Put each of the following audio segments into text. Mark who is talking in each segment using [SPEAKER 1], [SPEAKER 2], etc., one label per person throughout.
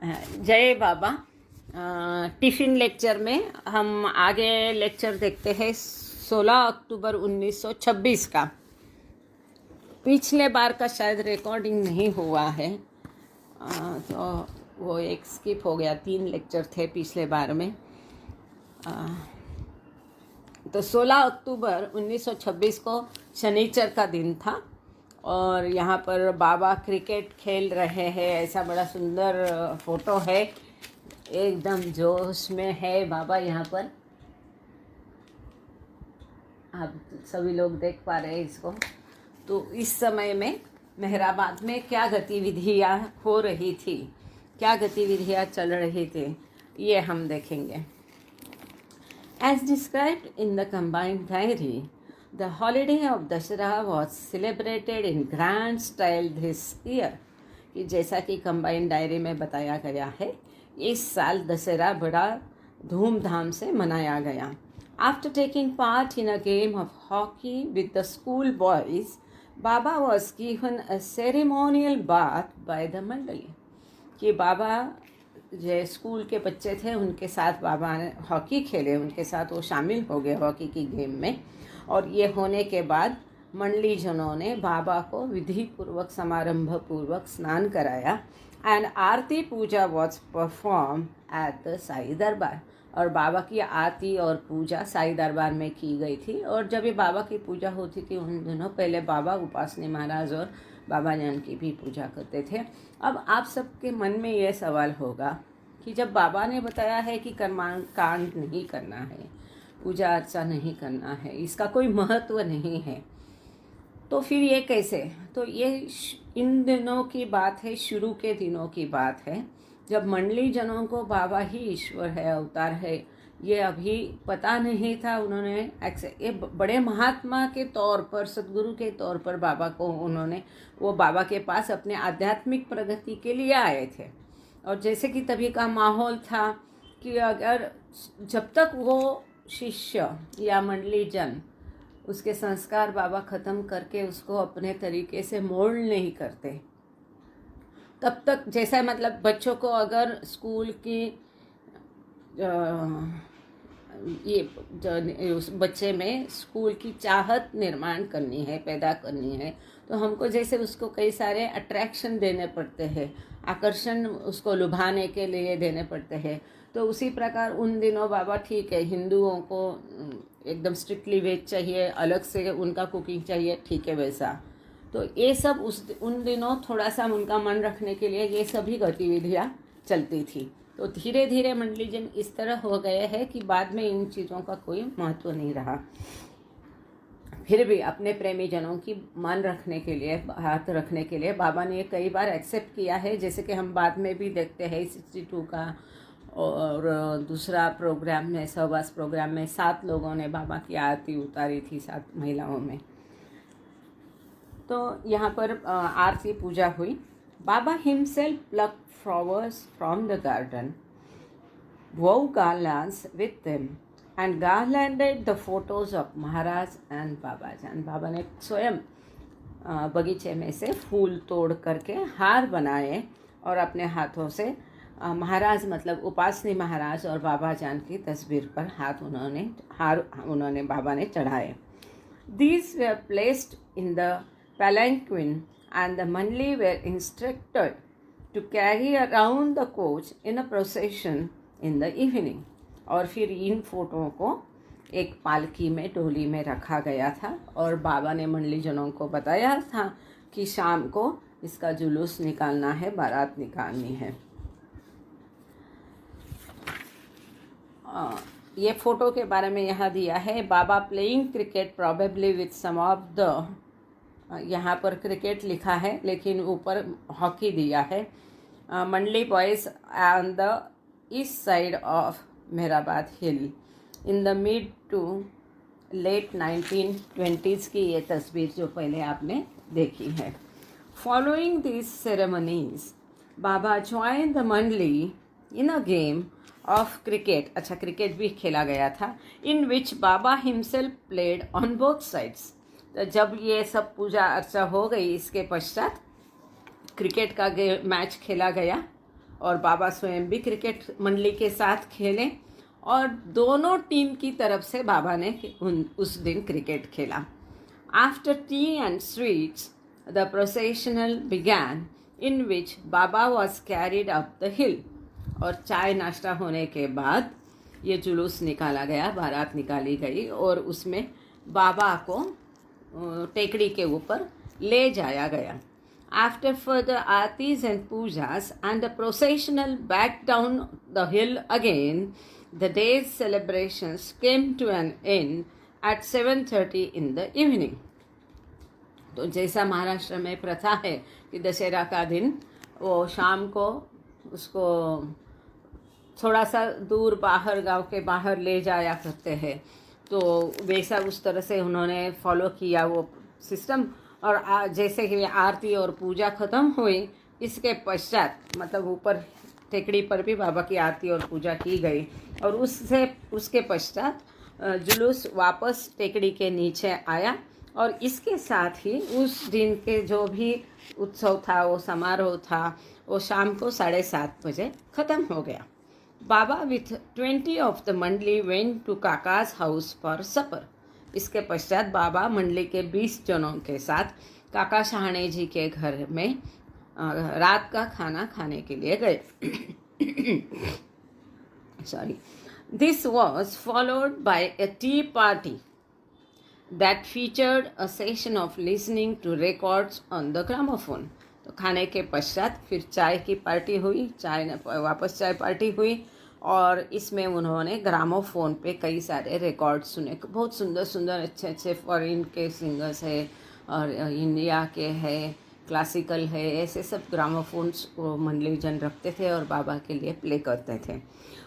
[SPEAKER 1] जय बाबा। Tiffin lecture में हम आगे लेक्चर देखते हैं 16 अक्टूबर 1926 का। पिछले बार का शायद रिकॉर्डिंग नहीं हुआ है, तो वो एक स्किप हो गया। 3 लेक्चर थे पिछले बार में। तो 16 अक्टूबर 1926 को शनिचर का दिन था और यहाँ पर बाबा क्रिकेट खेल रहे हैं। ऐसा बड़ा सुंदर फोटो है, एकदम जोश में है बाबा। यहाँ पर आप सभी लोग देख पा रहे हैं इसको। तो इस समय में मेहराबाद में क्या गतिविधियाँ हो रही थी, क्या गतिविधियाँ चल रही थी, ये हम देखेंगे। As described in the combined diary, the holiday of Dashera was celebrated in grand style this year. कि जैसा कि कंबाइंड डायरी में बताया गया है, इस साल दशहरा बड़ा धूमधाम से मनाया गया। After taking part in a game of hockey with the school boys, Baba was given a ceremonial bath by the Mandali. कि बाबा जो स्कूल के बच्चे थे उनके साथ बाबा ने हॉकी खेले, उनके साथ वो शामिल हो गए हॉकी की गेम में। और ये होने के बाद मंडली जनों ने बाबा को विधि पूर्वक समारंभ पूर्वक स्नान कराया। And aarti puja was performed at the Sai Darbar. और बाबा की आरती और पूजा साई दरबार में की गई थी। और जब ये बाबा की पूजा होती थी उन दिनों पहले बाबा उपासनी महाराज और बाबा जान की भी पूजा करते थे। अब आप सबके मन में ये सवाल होगा कि जब बाबा ने बताया है कि कर्मकांड नहीं करना है, पूजा अर्चा नहीं करना है, इसका कोई महत्व नहीं है, तो फिर ये कैसे? तो ये इन दिनों की बात है, शुरू के दिनों की बात है, जब मंडली जनों को बाबा ही ईश्वर है, अवतार है, ये अभी पता नहीं था। उन्होंने ये बड़े महात्मा के तौर पर, सदगुरु के तौर पर बाबा को उन्होंने, वो बाबा के पास अपने आध्यात्मिक प्रगति के लिए आए थे। और जैसे कि तभी का माहौल था कि अगर जब तक वो शिष्य या मंडली जन उसके संस्कार बाबा ख़त्म करके उसको अपने तरीके से मोल्ड नहीं करते, तब तक, जैसा मतलब बच्चों को अगर स्कूल की उस बच्चे में स्कूल की चाहत निर्माण करनी है, पैदा करनी है, तो हमको जैसे उसको कई सारे अट्रैक्शन देने पड़ते हैं, आकर्षण उसको लुभाने के लिए देने पड़ते हैं। तो उसी प्रकार उन दिनों बाबा ठीक है, हिंदुओं को एकदम स्ट्रिक्टली वेज चाहिए, अलग से उनका कुकिंग चाहिए, ठीक है वैसा। तो ये सब उन दिनों थोड़ा सा उनका मन रखने के लिए ये सभी गतिविधियाँ चलती थी। तो धीरे धीरे मंडली जन इस तरह हो गए हैं कि बाद में इन चीज़ों का कोई महत्व नहीं रहा। फिर भी अपने प्रेमी जनों की मन रखने के लिए, हाथ रखने के लिए बाबा ने कई बार एक्सेप्ट किया है। जैसे कि हम बाद में भी देखते हैं 62 का और दूसरा प्रोग्राम में, सहवास प्रोग्राम में 7 लोगों ने बाबा की आरती उतारी थी, 7 महिलाओं में। तो यहाँ पर आरती पूजा हुई। Baba himself pluck flowers from the garden, wove garlands with them and garlanded the photos of Maharaj and Babajan. बाबा ने स्वयं बगीचे में से फूल तोड़ करके हार बनाए और अपने हाथों से महाराज मतलब उपासनी महाराज और बाबा जान की तस्वीर पर हार उन्होंने बाबा ने चढ़ाए। These were placed in the palanquin and the mandli were instructed to carry around the coach in a procession in the evening. और फिर इन फोटों को एक पालकी में, डोली में रखा गया था और बाबा ने मंडली जनों को बताया था कि शाम को इसका जुलूस निकालना है, बारात निकालनी है। ये फ़ोटो के बारे में यहाँ दिया है, Baba playing cricket probably with some of the, यहाँ पर क्रिकेट लिखा है लेकिन ऊपर हॉकी दिया है। Mandali boys on the east side of Meherabad hill in the mid to late 1920s की ये तस्वीर जो पहले आपने देखी है। Following this ceremonies Baba join the mandali in a game of cricket. अच्छा, क्रिकेट भी खेला गया था। In which Baba himself played on both sides. तो जब ये सब पूजा अर्चा हो गई, इसके पश्चात क्रिकेट का मैच खेला गया और बाबा स्वयं भी क्रिकेट मंडली के साथ खेले और दोनों टीम की तरफ से बाबा ने उस दिन क्रिकेट खेला. After T and sweets the precessional began in which Baba was carried up the हिल. और चाय नाश्ता होने के बाद ये जुलूस निकाला गया, बारात निकाली गई और उसमें बाबा को टेकड़ी के ऊपर ले जाया गया. After further aartis and pujas and the processional back down the hill again, the day's celebrations came to an end at 7:30 in the evening. तो जैसा महाराष्ट्र में प्रथा है कि दशहरा का दिन वो शाम को उसको थोड़ा सा दूर बाहर, गांव के बाहर ले जाया करते हैं, तो वैसा उस तरह से उन्होंने फॉलो किया वो सिस्टम. और जैसे कि आरती और पूजा ख़त्म हुई, इसके पश्चात मतलब ऊपर टेकड़ी पर भी बाबा की आरती और पूजा की गई और उसके पश्चात जुलूस वापस टेकड़ी के नीचे आया. और इसके साथ ही उस दिन के जो भी उत्सव था, वो समारोह था, वो शाम को 7:30 बजे ख़त्म हो गया. बाबा विथ 20 ऑफ द मंडली वेंट टू काकाज हाउस फॉर सपर. इसके पश्चात बाबा मंडली के 20 जनों के साथ काका शहाणे जी के घर में रात का खाना खाने के लिए गए. Sorry. This was followed by a tea party that featured a session of listening to records on the gramophone. तो खाने के पश्चात फिर चाय की पार्टी हुई, वापस चाय पार्टी हुई और इसमें उन्होंने ग्रामोफोन पे कई सारे रिकॉर्ड सुने. बहुत सुंदर सुंदर अच्छे अच्छे फॉरेन के सिंगर्स है और इंडिया के है, क्लासिकल है, ऐसे सब ग्रामोफोन्स को मंडली जन रखते थे और बाबा के लिए प्ले करते थे.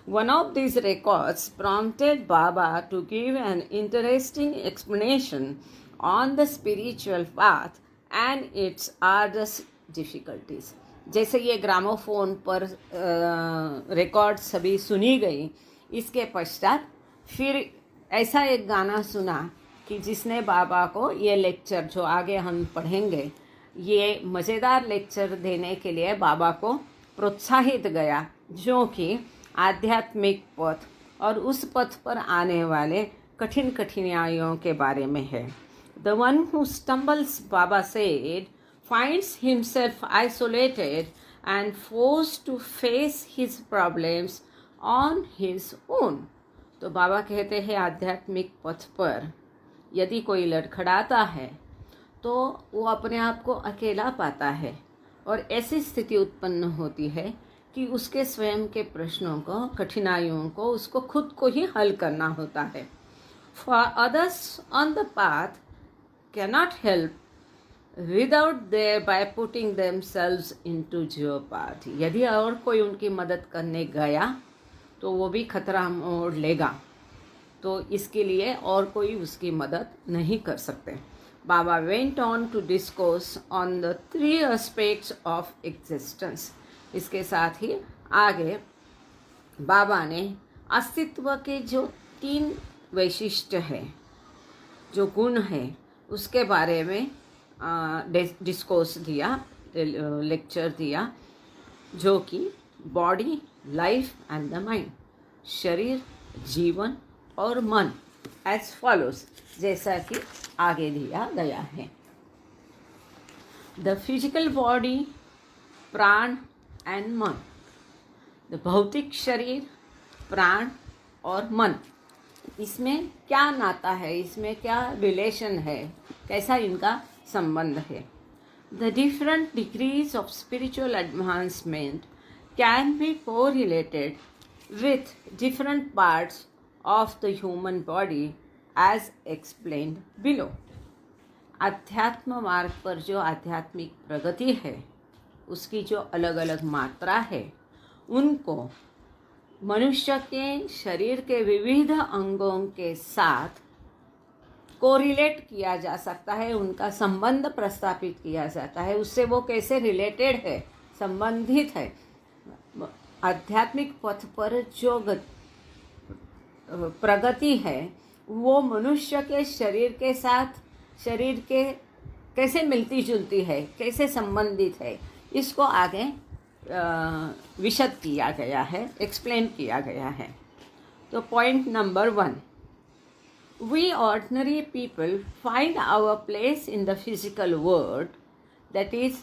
[SPEAKER 1] One of this records prompted Baba to give an interesting explanation on the spiritual path and its arduous difficulties. जैसे ये ग्रामोफोन पर रिकॉर्ड सभी सुनी गई, इसके पश्चात फिर ऐसा एक गाना सुना कि जिसने बाबा को ये लेक्चर जो आगे हम पढ़ेंगे, ये मज़ेदार लेक्चर देने के लिए बाबा को प्रोत्साहित गया, जो कि आध्यात्मिक पथ और उस पथ पर आने वाले कठिन कठिनाइयों के बारे में है. The one who stumbles, Baba said, finds himself isolated and forced to face his problems on his own. तो बाबा कहते हैं आध्यात्मिक पथ पर यदि कोई लड़खड़ाता है तो वो अपने आप को अकेला पाता है और ऐसी स्थिति उत्पन्न होती है कि उसके स्वयं के प्रश्नों को, कठिनाइयों को उसको खुद को ही हल करना होता है. For others on the path cannot help without thereby putting themselves into jeopardy. यदि और कोई उनकी मदद करने गया तो वो भी खतरा मोड़ लेगा, तो इसके लिए और कोई उसकी मदद नहीं कर सकते. बाबा went on to discourse on the 3 aspects of existence. इसके साथ ही आगे बाबा ने अस्तित्व के जो 3 वैशिष्ट्य हैं, जो गुण हैं, उसके बारे में डिस्कोर्स दिया, लेक्चर दिया, जो कि body, life and the mind, शरीर, जीवन और मन, एज फॉलोज, जैसा कि आगे दिया गया है. द फिजिकल बॉडी, प्राण एंड मन. द भौतिक शरीर, प्राण और मन, इसमें क्या नाता है, इसमें क्या रिलेशन है, कैसा इनका संबंध है. The different degrees of spiritual advancement can be correlated with different parts of the human body as explained below. अध्यात्म मार्ग पर जो आध्यात्मिक प्रगति है, उसकी जो अलग अलग मात्रा है, उनको मनुष्य के शरीर के विविध अंगों के साथ कोरिलेट किया जा सकता है, उनका संबंध प्रस्तापित किया जाता है. उससे वो कैसे रिलेटेड है, संबंधित है. आध्यात्मिक पथ पर जो प्रगति है वो मनुष्य के शरीर के साथ, शरीर के कैसे मिलती जुलती है, कैसे संबंधित है, इसको आगे विशद किया गया है, एक्सप्लेन किया गया है। तो point number 1, we ordinary people find our place in the physical world, that is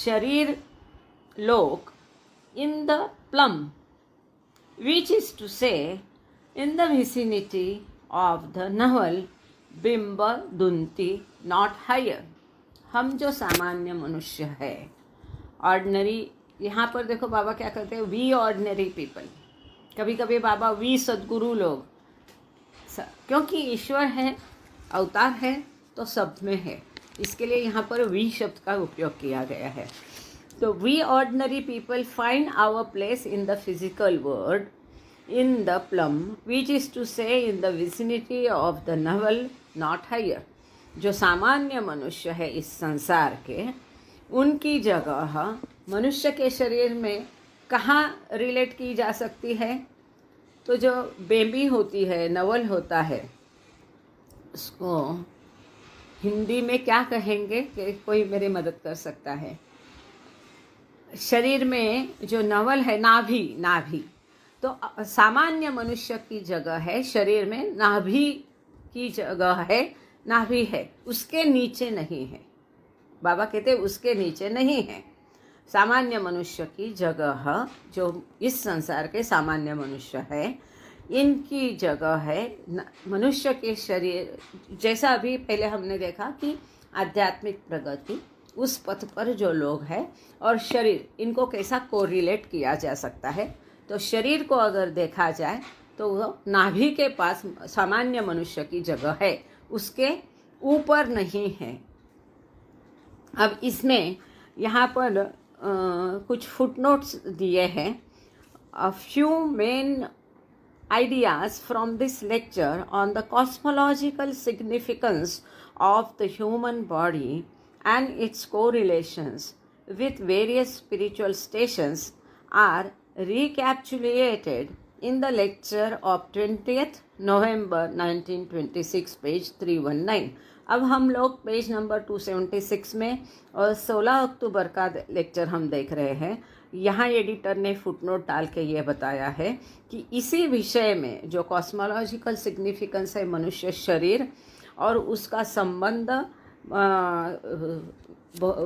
[SPEAKER 1] sharir lok, in the plum, which is to say, in the vicinity of the navel, bimba dunti, not higher। हम जो सामान्य मनुष्य है, ordinary, यहाँ पर देखो बाबा क्या कहते हैं, वी ऑर्डिनरी पीपल। कभी कभी बाबा वी सद्गुरु लोग, क्योंकि ईश्वर है, अवतार है, तो सब में है, इसके लिए यहाँ पर वी शब्द का उपयोग किया गया है। So we ordinary people find our place in the physical world, in the plum, which is to say in the vicinity of the navel, not higher। जो सामान्य मनुष्य है इस संसार के, उनकी जगह मनुष्य के शरीर में कहाँ रिलेट की जा सकती है? तो जो बेबी होती है, नवल होता है, उसको हिंदी में क्या कहेंगे कि कोई मेरी मदद कर सकता है? शरीर में जो नवल है, नाभि, तो सामान्य मनुष्य की जगह है शरीर में, नाभि की जगह है, नाभि है, उसके नीचे नहीं है। बाबा कहते उसके नीचे नहीं है। सामान्य मनुष्य की जगह, जो इस संसार के सामान्य मनुष्य है, इनकी जगह है मनुष्य के शरीर। जैसा अभी पहले हमने देखा कि आध्यात्मिक प्रगति, उस पथ पर जो लोग हैं और शरीर, इनको कैसा कोरिलेट किया जा सकता है? तो शरीर को अगर देखा जाए तो वो नाभि के पास सामान्य मनुष्य की जगह है, उसके ऊपर नहीं है। अब इसमें यहाँ पर कुछ फुटनोट्स दिए हैं। A few main ideas from this lecture on the cosmological significance of the human body and its correlations with various spiritual stations are recapitulated in the lecture of 20th November 1926, page 319। अब हम लोग page number 276 में और 16 अक्टूबर का lecture हम देख रहे हैं। यहाँ एडिटर ने फुटनोट डाल के ये बताया है कि इसी विषय में जो कॉस्मोलॉजिकल सिग्निफिकेंस है मनुष्य शरीर और उसका संबंध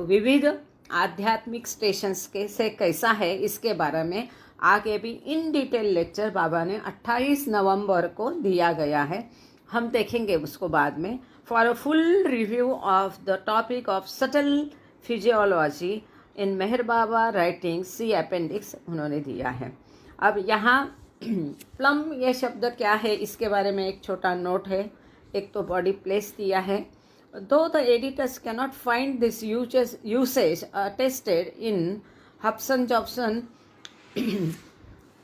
[SPEAKER 1] विविध आध्यात्मिक स्टेशंस के से कैसा है, इसके बारे में आगे भी इन डिटेल लेक्चर बाबा ने 28 नवंबर को दिया गया है। हम देखेंगे उसको बाद में। For a full review of the topic of subtle physiology in Meher Baba writing, see appendix उन्होंने दिया है। अब यहाँ प्लम ये शब्द क्या है, इसके बारे में एक छोटा नोट है। एक तो बॉडी प्लेस दिया है। Though the editors cannot find this usage attested in Hobson Jobson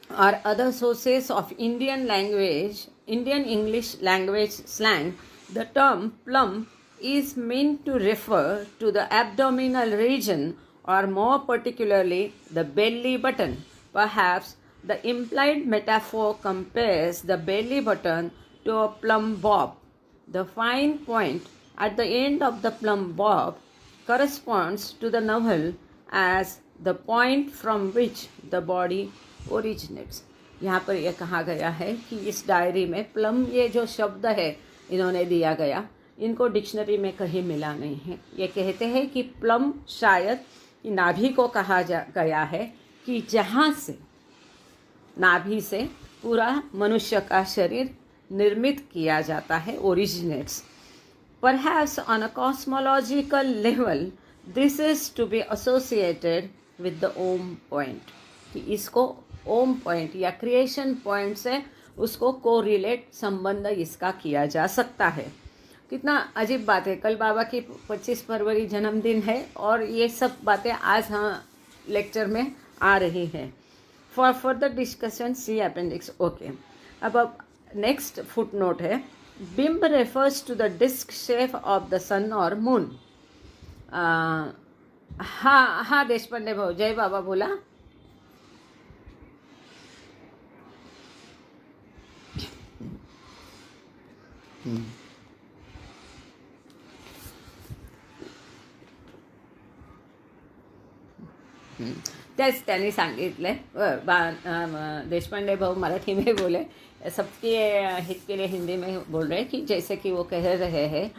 [SPEAKER 1] or other sources of Indian English language slang, the term plum is meant to refer to the abdominal region or more particularly the belly button. Perhaps the implied metaphor compares the belly button to a plumb bob. The fine point at the end of the plumb bob corresponds to the navel as the point from which the body originates। यहाँ पर यह कहा गया है कि इस diary में plum ये जो शब्द है इन्होंने दिया गया, इनको डिक्शनरी में कहीं मिला नहीं है। ये कहते हैं कि प्लम शायद नाभि को कहा गया है कि जहाँ से, नाभि से पूरा मनुष्य का शरीर निर्मित किया जाता है, originates. Perhaps on a cosmological level, this is to be associated with the Om point, कि इसको ओम पॉइंट या क्रिएशन पॉइंट से उसको कोरिलेट संबंध इसका किया जा सकता है। कितना अजीब बात है। कल बाबा की 25 फरवरी जन्मदिन है और ये सब बातें आज हाँ लेक्चर में आ रही हैं। For further discussion see appendix. Okay, अब नेक्स्ट फुट नोट है, bimba refers to the disc shape of the sun और मून। हाँ देशपांडे भाऊ, जय बाबा बोला। तेच त्यांनी सांगितलं. देशपांडे भाऊ मराठी में बोले, सबके हित के लिए हिंदी में बोल रहे हैं कि जैसे कि वो कह रहे हैं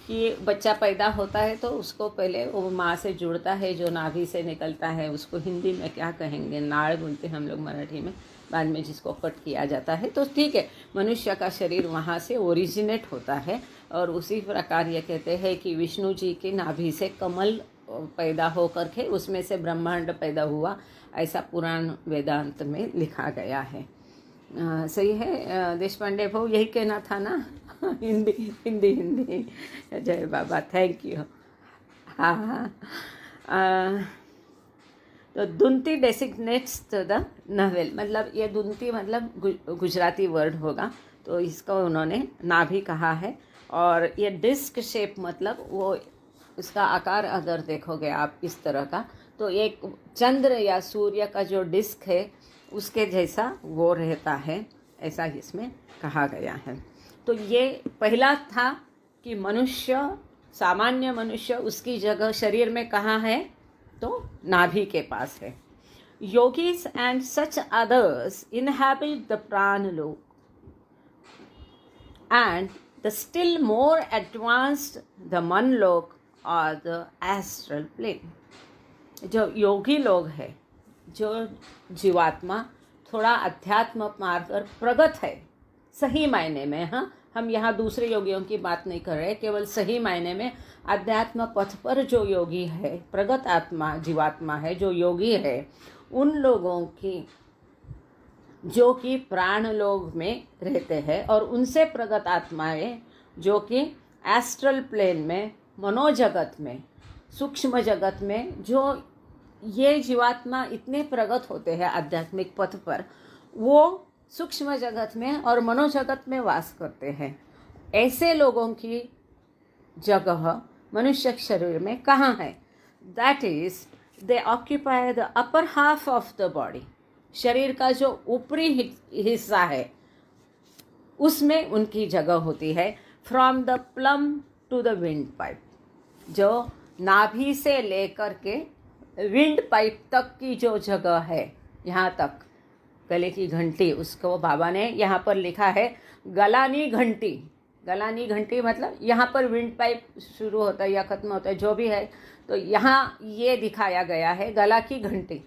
[SPEAKER 1] कि बच्चा पैदा होता है तो उसको पहले वो माँ से जुड़ता है, जो नाभि से निकलता है उसको हिंदी में क्या कहेंगे, नाड़ बोलते हैं हम लोग मराठी में, बाद में जिसको कट किया जाता है। तो ठीक है, मनुष्य का शरीर वहाँ से ओरिजिनेट होता है। और उसी प्रकार ये कहते हैं कि विष्णु जी की नाभि से कमल पैदा हो करके उसमें से ब्रह्मांड पैदा हुआ, ऐसा पुराण वेदांत में लिखा गया है। सही है देशपांडे भाऊ, यही कहना था ना? हिंदी हिंदी हिंदी। जय बाबा, थैंक यू। हाँ हाँ। तो दुंती डेसिग्नेट्स द नवेल, मतलब ये दुंती मतलब गुजराती वर्ड होगा, तो इसको उन्होंने नाभि कहा है। और ये डिस्क शेप मतलब वो उसका आकार अगर देखोगे आप इस तरह का, तो एक चंद्र या सूर्य का जो डिस्क है उसके जैसा वो रहता है, ऐसा इसमें कहा गया है। तो ये पहला था कि मनुष्य, सामान्य मनुष्य, उसकी जगह शरीर में कहाँ है? तो नाभि के पास है। Yogis and such others inhabit the pranaloka and the still more advanced the manaloka और द एस्ट्रल प्लेन। जो योगी लोग हैं, जो जीवात्मा थोड़ा अध्यात्म मार्ग पर प्रगत है, सही मायने में, हाँ, हम यहाँ दूसरे योगियों की बात नहीं कर रहे, केवल सही मायने में अध्यात्म पथ पर जो योगी है, प्रगत आत्मा जीवात्मा है, जो योगी है, उन लोगों की जो कि प्राण लोक में रहते हैं, और उनसे प्रगत आत्माएं जो कि एस्ट्रल प्लेन में, मनोजगत में, सूक्ष्म जगत में, जो ये जीवात्मा इतने प्रगत होते हैं आध्यात्मिक पथ पर, वो सूक्ष्म जगत में और मनोजगत में वास करते हैं। ऐसे लोगों की जगह मनुष्य शरीर में कहाँ है? That is they occupy the upper half of the body. शरीर का जो ऊपरी हिस्सा है उसमें उनकी जगह होती है। From the plum to the wind pipe, जो नाभि से लेकर के विंड पाइप तक की जो जगह है, यहाँ तक गले की घंटी, उसको बाबा ने यहाँ पर लिखा है गलानी घंटी। गलानी घंटी मतलब यहाँ पर विंड पाइप शुरू होता है या ख़त्म होता है, जो भी है, तो यहाँ ये दिखाया गया है गला की घंटी।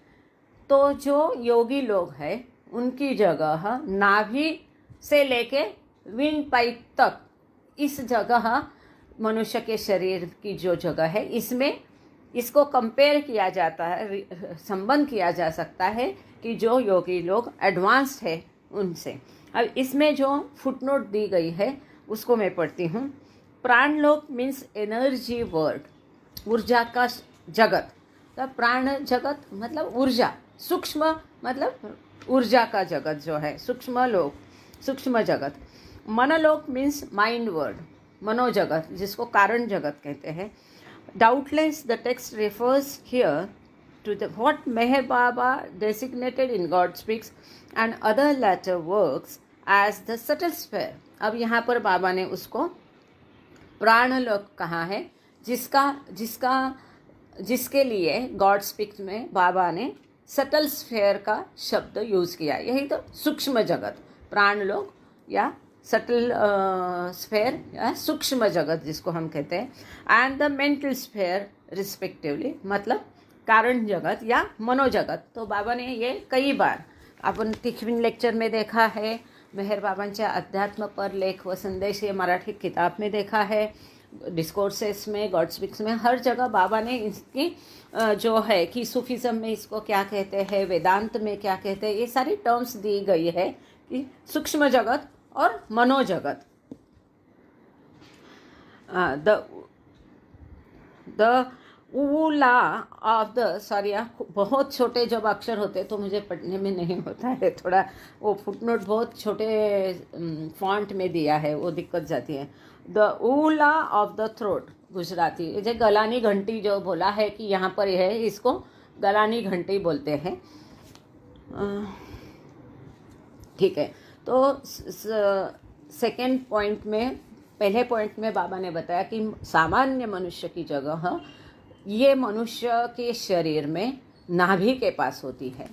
[SPEAKER 1] तो जो योगी लोग हैं उनकी जगह नाभि से लेके विंड पाइप तक, इस जगह मनुष्य के शरीर की जो जगह है, इसमें इसको कंपेयर किया जाता है, संबंध किया जा सकता है कि जो योगी लोग एडवांस्ड है उनसे। अब इसमें जो फुटनोट दी गई है उसको मैं पढ़ती हूँ। प्राणलोक मीन्स एनर्जी वर्ल्ड, ऊर्जा का जगत। तो प्राण जगत मतलब ऊर्जा, सूक्ष्म मतलब ऊर्जा का जगत जो है, सूक्ष्म लोक, सूक्ष्म जगत। मनोलोक मीन्स माइंड वर्ल्ड, मनोजगत, जिसको कारण जगत कहते हैं। Doubtless the text refers here to what Meher Baba designated in God Speaks and other later works as the subtle sphere. अब यहाँ पर बाबा ने उसको प्राणलोक कहा है, जिसके लिए गॉड स्पीक्स में बाबा ने सटल स्फेयर का शब्द यूज़ किया। यही तो सूक्ष्म जगत, प्राणलोक या सटल स्फेयर या सूक्ष्म जगत जिसको हम कहते हैं, and the mental sphere respectively, मतलब कारण जगत या मनोजगत। तो बाबा ने ये कई बार आपण टिफिन लेक्चर में देखा है, मेहर बाबांच्या अध्यात्म पर लेख व संदेश ये मराठी किताब में देखा है, डिस्कोर्सेस में, गॉड स्पीक्स में, हर जगह बाबा ने इसकी जो है कि सूफिज्म में इसको क्या कहते हैं, वेदांत में क्या कहते हैं, ये सारी टर्म्स दी गई है कि सूक्ष्म जगत और मनोजगत। द ऊला ऑफ द, सॉरी, बहुत छोटे जब अक्षर होते तो मुझे पढ़ने में नहीं होता है, थोड़ा वो फुटनोट बहुत छोटे फॉन्ट में दिया है, वो दिक्कत जाती है। द ऊला ऑफ द थ्रोट, गुजराती, ये गलानी घंटी जो बोला है कि यहाँ पर है, इसको गलानी घंटी बोलते हैं। ठीक है, तो सेकेंड पॉइंट में, पहले पॉइंट में बाबा ने बताया कि सामान्य मनुष्य की जगह ये मनुष्य के शरीर में नाभि के पास होती है,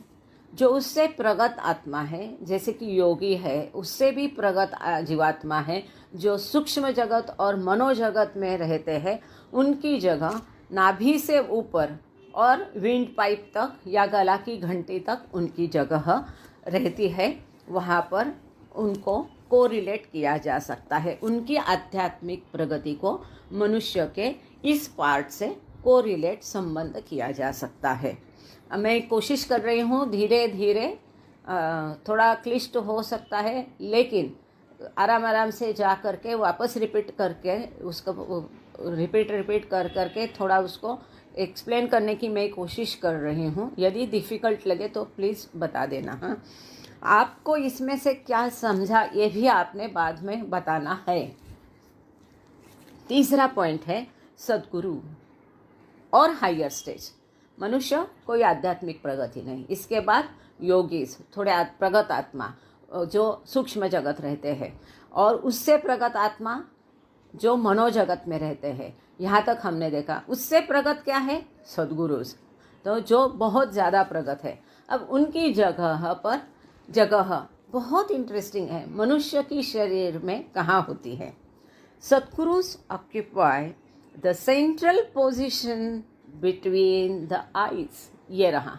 [SPEAKER 1] जो उससे प्रगत आत्मा है, जैसे कि योगी है, उससे भी प्रगत जीवात्मा है, जो सूक्ष्म जगत और मनोजगत में रहते हैं, उनकी जगह नाभि से ऊपर और विंड पाइप तक या गला की घंटी तक उनकी जगह रहती है। वहाँ पर उनको कोरिलेट किया जा सकता है, उनकी आध्यात्मिक प्रगति को मनुष्य के इस पार्ट से कोरिलेट संबंध किया जा सकता है। मैं कोशिश कर रही हूँ, धीरे धीरे थोड़ा क्लिष्ट हो सकता है, लेकिन आराम आराम से जा करके वापस रिपीट करके उसको रिपीट कर करके थोड़ा उसको एक्सप्लेन करने की मैं कोशिश कर रही हूँ। यदि डिफ़िकल्ट लगे तो प्लीज़ बता देना। हाँ, आपको इसमें से क्या समझा ये भी आपने बाद में बताना है। तीसरा पॉइंट है सद्गुरु और हायर स्टेज। मनुष्य कोई आध्यात्मिक प्रगति नहीं। इसके बाद योगीज, थोड़े प्रगत आत्मा जो सूक्ष्म जगत रहते हैं, और उससे प्रगत आत्मा जो मनोजगत में रहते हैं। यहाँ तक हमने देखा। उससे प्रगत क्या है? सद्गुरुज, तो जो बहुत ज़्यादा प्रगत है। अब उनकी जगह बहुत इंटरेस्टिंग है, मनुष्य की शरीर में कहाँ होती है। Sadgurus occupy the central position between the eyes. ये रहा,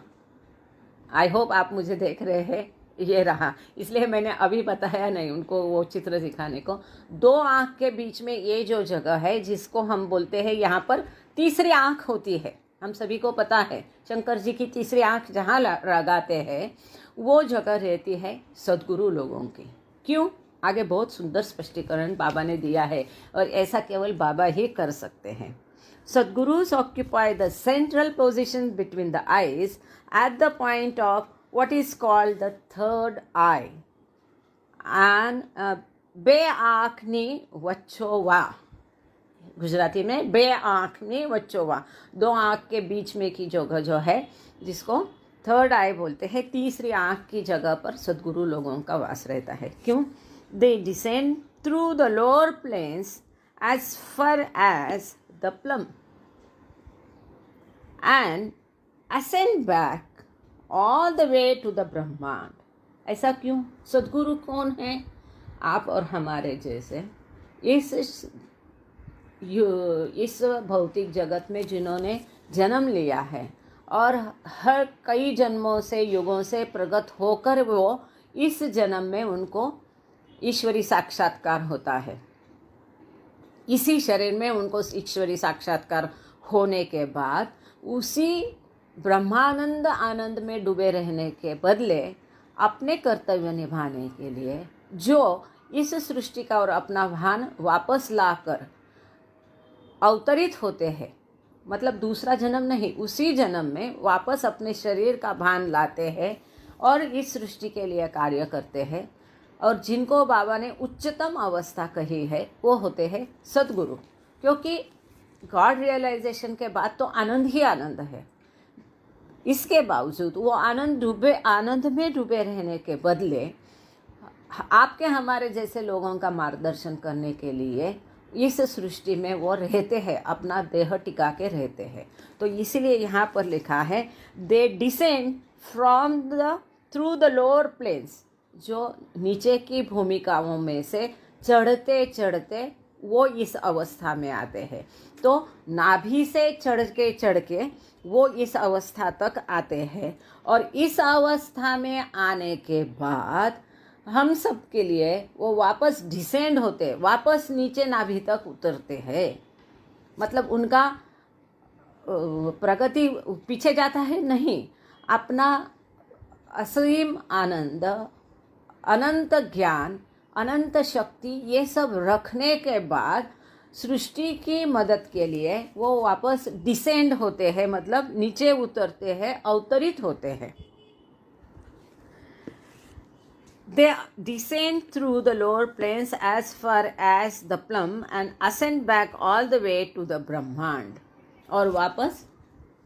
[SPEAKER 1] आई होप आप मुझे देख रहे हैं, ये रहा, इसलिए मैंने अभी बताया नहीं उनको वो चित्र दिखाने को। दो आँख के बीच में ये जो जगह है, जिसको हम बोलते हैं, यहाँ पर तीसरी आँख होती है। हम सभी को पता है शंकर जी की तीसरी आँख जहाँ लगाते हैं, वो जगह रहती है सद्गुरु लोगों की। क्यों? आगे बहुत सुंदर स्पष्टीकरण बाबा ने दिया है, और ऐसा केवल बाबा ही कर सकते हैं। Sadgurus occupy the central position between the eyes at the point of what is called the third eye and बे आँखनी वच्चोवा। गुजराती में बे आँखनी वच्चोवा, दो आँख के बीच में की जगह जो है, जिसको थर्ड आई बोलते हैं, तीसरी आँख की जगह पर सद्गुरु लोगों का वास रहता है। क्यों? They descend through the lower planes as far as the plum and ascend back all the way to the ब्रह्मांड। ऐसा क्यों? सद्गुरु कौन है? आप और हमारे जैसे इस भौतिक जगत में जिन्होंने जन्म लिया है और हर कई जन्मों से, युगों से प्रगत होकर वो इस जन्म में उनको ईश्वरी साक्षात्कार होता है। इसी शरीर में उनको ईश्वरी साक्षात्कार होने के बाद उसी ब्रह्मानंद आनंद में डूबे रहने के बदले अपने कर्तव्य निभाने के लिए जो इस सृष्टि का और अपना भान वापस लाकर अवतरित होते हैं, मतलब दूसरा जन्म नहीं, उसी जन्म में वापस अपने शरीर का भान लाते हैं और इस सृष्टि के लिए कार्य करते हैं। और जिनको बाबा ने उच्चतम अवस्था कही है वो होते हैं सद्गुरु, क्योंकि गॉड रियलाइजेशन के बाद तो आनंद ही आनंद है। इसके बावजूद वो आनंद में डूबे रहने के बदले आपके हमारे जैसे लोगों का मार्गदर्शन करने के लिए इस सृष्टि में वो रहते हैं, अपना देह टिका के रहते हैं। तो इसीलिए यहाँ पर लिखा है they descend from through the lower planes, जो नीचे की भूमिकाओं में से चढ़ते चढ़ते वो इस अवस्था में आते हैं। तो नाभि से चढ़ के वो इस अवस्था तक आते हैं, और इस अवस्था में आने के बाद हम सब के लिए वो वापस डिसेंड होते, वापस नीचे नाभि तक उतरते हैं। मतलब उनका प्रगति पीछे जाता है नहीं, अपना असीम आनंद, अनंत ज्ञान, अनंत शक्ति, ये सब रखने के बाद सृष्टि की मदद के लिए वो वापस डिसेंड होते हैं, मतलब नीचे उतरते हैं, अवतरित होते हैं। They descend through the lower planes as far as the plum and ascend back all the way to the ब्रह्मांड। और वापस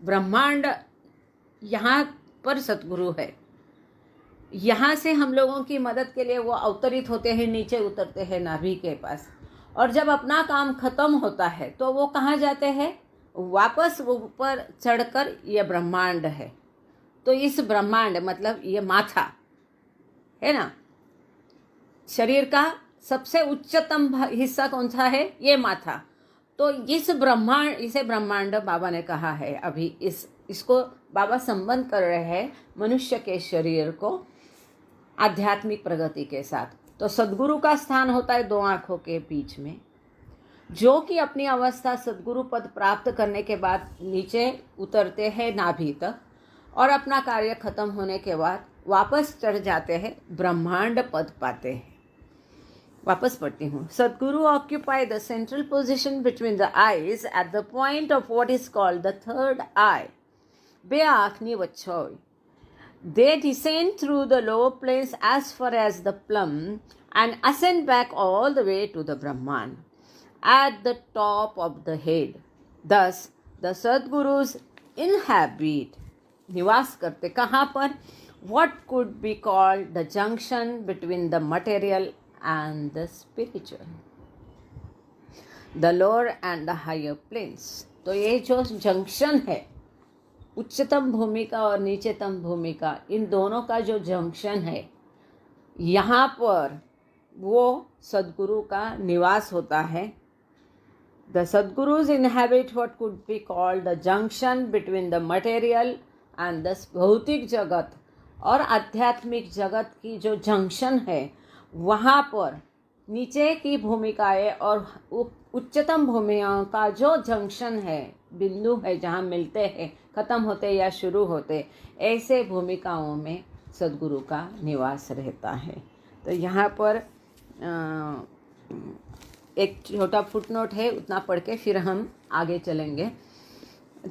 [SPEAKER 1] ब्रह्मांड, यहाँ पर सद्गुरु है, यहाँ से हम लोगों की मदद के लिए वो अवतरित होते हैं, नीचे उतरते हैं नाभि के पास। और जब अपना काम खत्म होता है तो वो कहाँ जाते हैं? वापस ऊपर चढ़कर ये ब्रह्मांड है, तो इस ब्रह्मांड मतलब ये माथा है ना, शरीर का सबसे उच्चतम हिस्सा कौन सा है, ये माथा। तो इस ब्रह्मांड, इसे ब्रह्मांड बाबा ने कहा है। अभी इसको बाबा संबंध कर रहे हैं मनुष्य के शरीर को आध्यात्मिक प्रगति के साथ। तो सद्गुरु का स्थान होता है दो आंखों के बीच में, जो कि अपनी अवस्था सद्गुरु पद प्राप्त करने के बाद नीचे उतरते हैं नाभि तक, और अपना कार्य खत्म होने के बाद वापस चढ़ जाते हैं, ब्रह्मांड पद पाते हैं। वापस पढ़ती हूँ। Sadguru occupy the central position between the eyes at the point of what is called the third eye, बे आँखनी वच्छोई। They descend through the lower planes as far as the plum and ascend back all the way to the Brahman at the top of the head. Thus, the Sadgurus inhabit, निवास करते कहाँ पर? What could be called the junction between the material and the spiritual, the lower and the higher planes. तो ये जो junction है, उच्चतम भूमिका और नीचतम भूमिका, इन दोनों का जो जंक्शन है, यहाँ पर वो सद्गुरु का निवास होता है। The Sadgurus inhabit what could be called the junction between the material and the भौतिक जगत और आध्यात्मिक जगत की जो जंक्शन है, वहाँ पर नीचे की भूमिकाएं और उच्चतम भूमिकाओं का जो जंक्शन है, बिंदु है जहाँ मिलते हैं, ख़त्म होते या शुरू होते, ऐसे भूमिकाओं में सद्गुरु का निवास रहता है। तो यहाँ पर एक छोटा फुटनोट है, उतना पढ़ के फिर हम आगे चलेंगे।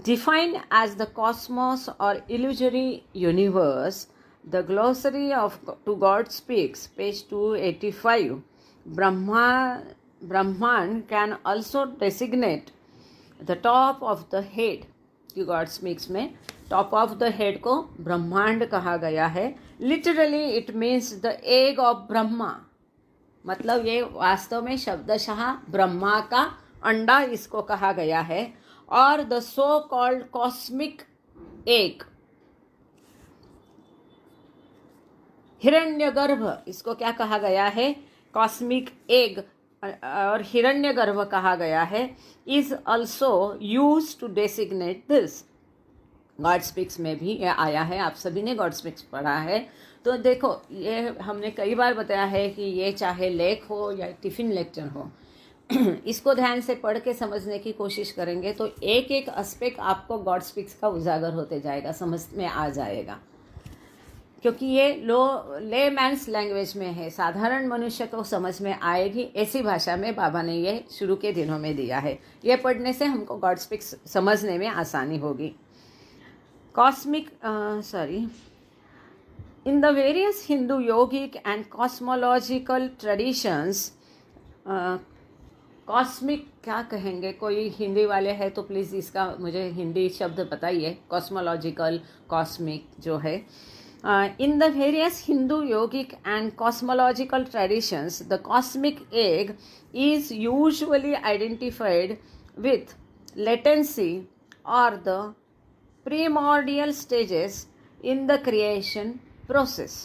[SPEAKER 1] डिफाइंड एज द कॉस्मोस और illusory universe, the glossary of to God Speaks, page 285, Brahman can also designate the top of the head। कि गॉड स्पीक्स में टॉप ऑफ द हेड को ब्रह्मांड कहा गया है। Literally it means the egg of Brahma, मतलब ये वास्तव में शब्दशः ब्रह्मा का अंडा इसको कहा गया है। और the so called cosmic egg, Hiranyagarbha, इसको क्या कहा गया है? कॉस्मिक एग और हिरण्यगर्भ कहा गया है। Is also use to designate this. God Speaks में भी ये आया है, आप सभी ने गॉड स्पीक्स पढ़ा है। तो देखो, ये हमने कई बार बताया है कि ये चाहे लेख हो या टिफिन लेक्चर हो, इसको ध्यान से पढ़ के समझने की कोशिश करेंगे तो एक एक एस्पेक्ट आपको गॉड स्पीक्स का उजागर होते जाएगा, समझ में आ जाएगा। क्योंकि ये ले मैन्स लैंग्वेज में है, साधारण मनुष्य को समझ में आएगी, ऐसी भाषा में बाबा ने ये शुरू के दिनों में दिया है। ये पढ़ने से हमको गॉड स्पीक्स समझने में आसानी होगी। Cosmic in the various Hindu yogic and cosmological traditions, cosmic क्या कहेंगे? कोई हिंदी वाले हैं तो प्लीज़ इसका मुझे हिंदी शब्द बताइए। कॉस्मोलॉजिकल, कॉस्मिक जो है। In the various Hindu yogic and cosmological traditions, the cosmic egg is usually identified with latency or the primordial stages in the creation process।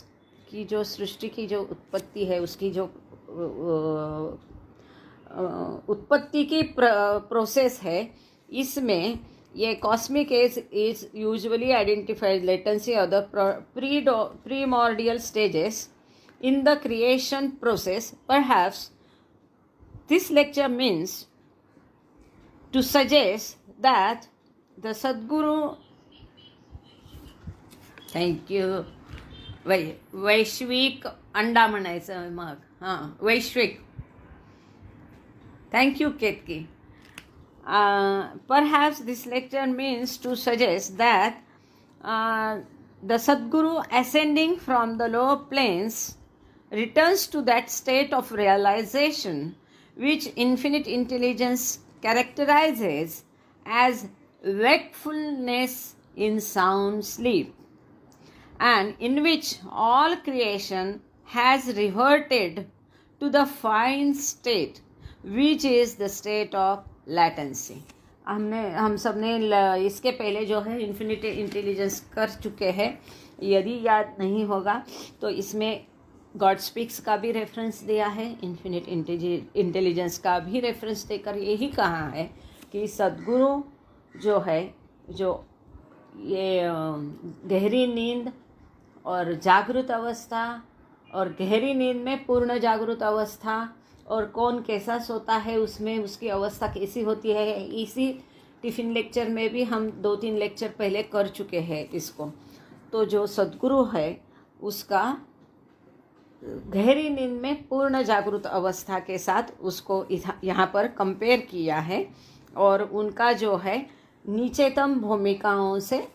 [SPEAKER 1] कि जो सृष्टि की जो उत्पत्ति है, उसकी जो उत्पत्ति की प्रोसेस है, इसमें ये cosmic as is usually identified latency of the primordial stages in the creation process। Perhaps this lecture means to suggest that the Sadguru, thank you, वैश्विक अंडा म्हणायचं मग, हां वैश्विक, thank you Ketaki. Perhaps this lecture means to suggest that the Sadguru ascending from the lower planes returns to that state of realization which infinite intelligence characterizes as wakefulness in sound sleep, and in which all creation has reverted to the fine state which is the state of latency। हम सब ने इसके पहले जो है infinite intelligence कर चुके हैं। यदि याद नहीं होगा तो इसमें गॉड स्पीक्स का भी रेफरेंस दिया है, इन्फिनिट इंटेलिजेंस का भी रेफरेंस देकर यही कहा है कि सद्गुरु जो है, जो ये गहरी नींद और जागृत अवस्था और गहरी नींद में पूर्ण जागृत अवस्था और कौन कैसा सोता है उसमें उसकी अवस्था कैसी होती है, इसी टिफ़िन लेक्चर में भी हम 2-3 लेक्चर पहले कर चुके हैं इसको। तो जो सद्गुरु है उसका गहरी नींद में पूर्ण जागृत अवस्था के साथ उसको यहाँ पर कंपेयर किया है और उनका जो है नीचेतम भूमिकाओं से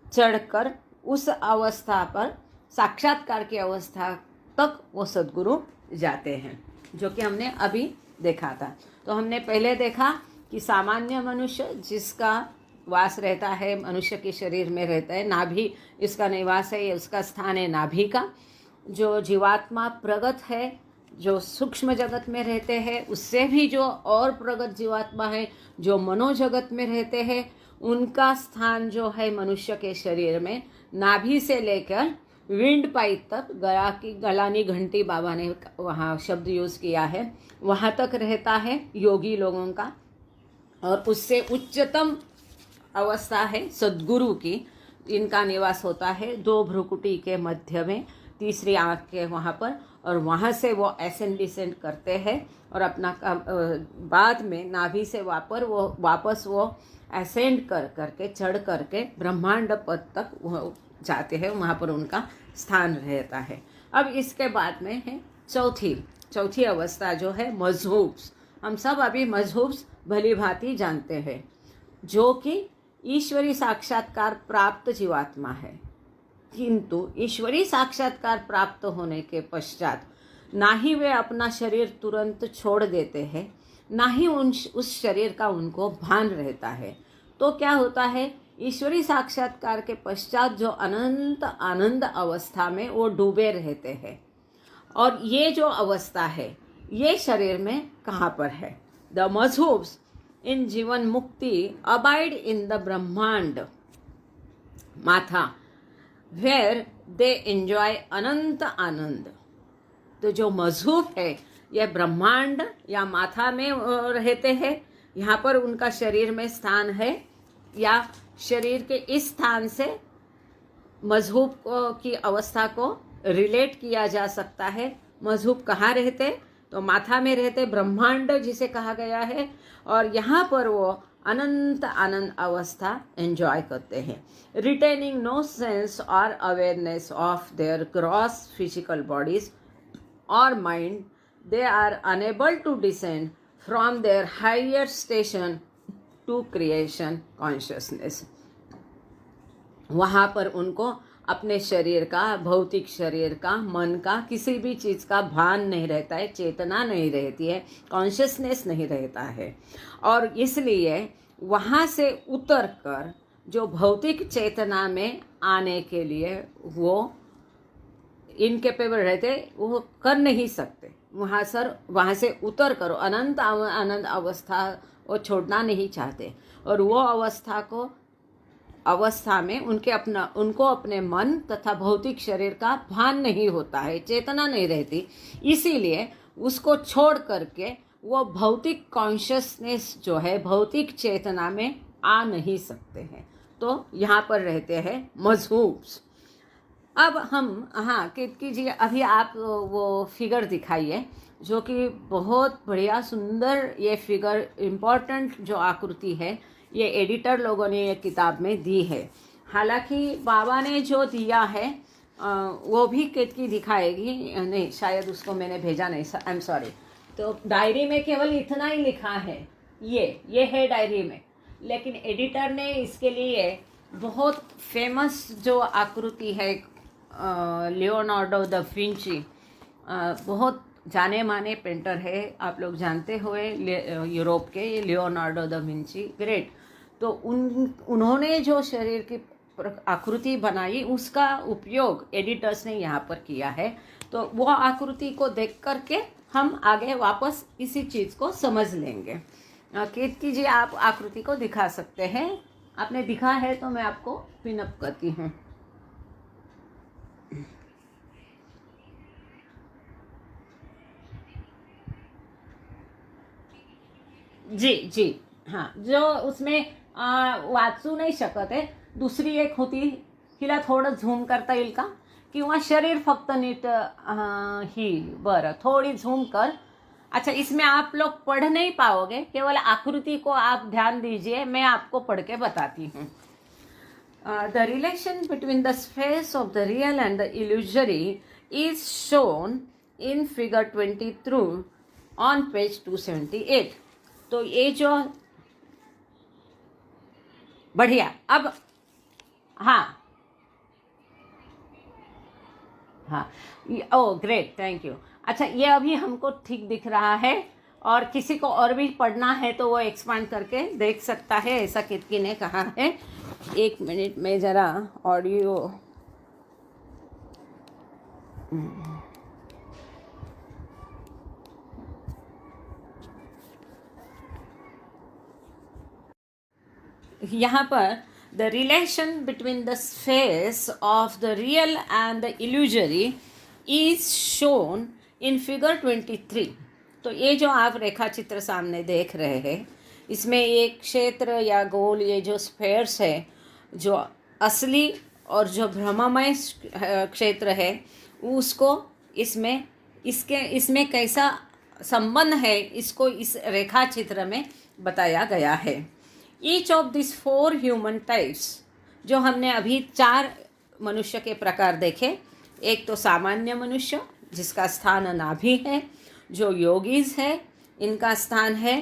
[SPEAKER 1] चढ़कर उस अवस्था पर साक्षात्कार की अवस्था तक वो सद्गुरु जाते हैं, जो कि हमने अभी देखा था। तो हमने पहले देखा कि सामान्य मनुष्य जिसका वास रहता है, मनुष्य के शरीर में रहता है, नाभि इसका निवास है, उसका स्थान है नाभि का। जो जीवात्मा प्रगत है, जो सूक्ष्म जगत में रहते हैं, उससे भी जो और प्रगत जीवात्मा है जो मनोजगत में रहते हैं, उनका स्थान जो है मनुष्य के शरीर में नाभि से लेकर विंड पाइप तक, गलानी घंटी बाबा ने वहाँ शब्द यूज़ किया है, वहाँ तक रहता है योगी लोगों का। और उससे उच्चतम अवस्था है सद्गुरु की, इनका निवास होता है 2 भ्रुकुटी के मध्य में, तीसरी आँख के वहाँ पर, और वहाँ से वो असेंड डिसेंड करते हैं और अपना बाद में नाभि से वापस वो असेंड करके चढ़ करके ब्रह्मांड पद तक वो जाते हैं, वहाँ पर उनका स्थान रहता है। अब इसके बाद में है चौथी अवस्था जो है मजहूब्स। हम सब अभी मजहूब्स भली भांति जानते हैं, जो कि ईश्वरी साक्षात्कार प्राप्त जीवात्मा है। किंतु ईश्वरी साक्षात्कार प्राप्त होने के पश्चात ना ही वे अपना शरीर तुरंत छोड़ देते हैं, ना ही उस शरीर का उनको भान रहता है। तो क्या होता है, ईश्वरी साक्षात्कार के पश्चात जो अनंत आनंद अवस्था में वो डूबे रहते हैं। और ये जो अवस्था है ये शरीर में कहाँ पर है? द मजहूब्स इन जीवन मुक्ति अबाइड इन द ब्रह्मांड माथा वेयर दे एंजॉय अनंत आनंद। तो जो मजहूब है ये ब्रह्मांड या माथा में रहते हैं, यहाँ पर उनका शरीर में स्थान है, या शरीर के इस स्थान से मजहूब की अवस्था को रिलेट किया जा सकता है। मजहूब कहाँ रहते? तो माथा में रहते, ब्रह्मांड जिसे कहा गया है, और यहाँ पर वो अनंत आनंद अवस्था एंजॉय करते हैं। रिटेनिंग नो सेंस और awareness of their gross physical bodies और mind, they are unable to descend from their higher station to creation consciousness. वहाँ पर उनको अपने शरीर का, भौतिक शरीर का, मन का, किसी भी चीज़ का भान नहीं रहता है, चेतना नहीं रहती है, कॉन्शियसनेस नहीं रहता है। और इसलिए वहाँ से उतर कर जो भौतिक चेतना में आने के लिए वो इनकेपेबल रहते, वो कर नहीं सकते। वहाँ से उतर कर अनंत आनंद अवस्था वो छोड़ना नहीं चाहते, और वो अवस्था में उनको अपने मन तथा भौतिक शरीर का भान नहीं होता है, चेतना नहीं रहती। इसीलिए उसको छोड़ करके वो भौतिक कॉन्शियसनेस जो है, भौतिक चेतना में आ नहीं सकते हैं। तो यहाँ पर रहते हैं मजहूब्स। अब हम कीजिए, अभी आप वो फिगर दिखाइए, जो कि बहुत बढ़िया सुंदर ये फिगर, इम्पोर्टेंट जो आकृति है, ये एडिटर लोगों ने ये किताब में दी है। हालांकि बाबा ने जो दिया है वो भी केतकी दिखाएगी, नहीं शायद उसको मैंने भेजा नहीं, आई एम सॉरी। तो डायरी में केवल इतना ही लिखा है, ये है डायरी में, लेकिन एडिटर ने इसके लिए बहुत फेमस जो आकृति है, लियोनार्डो द विंची, बहुत जाने माने पेंटर है, आप लोग जानते हुए, यूरोप के लियोनार्डो द विंची, ग्रेट। तो उन्होंने जो शरीर की आकृति बनाई, उसका उपयोग एडिटर्स ने यहाँ पर किया है। तो वो आकृति को देख करके हम आगे वापस इसी चीज़ को समझ लेंगे। केत कीजिए, आप आकृति को दिखा सकते हैं। आपने दिखा है तो मैं आपको पिनअप करती हूँ। जी जी, हाँ, जो उसमें वाचू नाही शकत आहे। दुसरी एक होती, हिला थोडं झूम करता येईल का, किंवा शरीर फक्त नीट ही बरं थोड़ी झूम कर। अच्छा, इसमें आप लोग पढ़ नहीं पाओगे, केवल आकृति को आप ध्यान दीजिए, मैं आपको पढ़ के बताती हूँ। The relation between the space of the real and the illusory is shown in figure 23 on page 278। तो ये जो बढ़िया, अब हाँ हाँ, ओ ग्रेट, थैंक यू। अच्छा, ये अभी हमको ठीक दिख रहा है, और किसी को और भी पढ़ना है तो वो एक्सपांड करके देख सकता है, ऐसा कितकी ने कहा है। एक मिनट में ज़रा ऑडियो यहाँ पर the relation between the space of the real and the illusory is shown in figure 23। तो ये जो आप रेखा चित्र सामने देख रहे हैं, इसमें एक क्षेत्र या गोल, ये जो स्फेयर्स है, जो असली और जो भ्रममय क्षेत्र है, उसको इसमें कैसा संबंध है, इसको इस रेखा चित्र में बताया गया है। Each of this 4 human types, जो हमने अभी 4 मनुष्य के प्रकार देखे, एक तो सामान्य मनुष्य जिसका स्थान नाभि है, जो योगीज है इनका स्थान है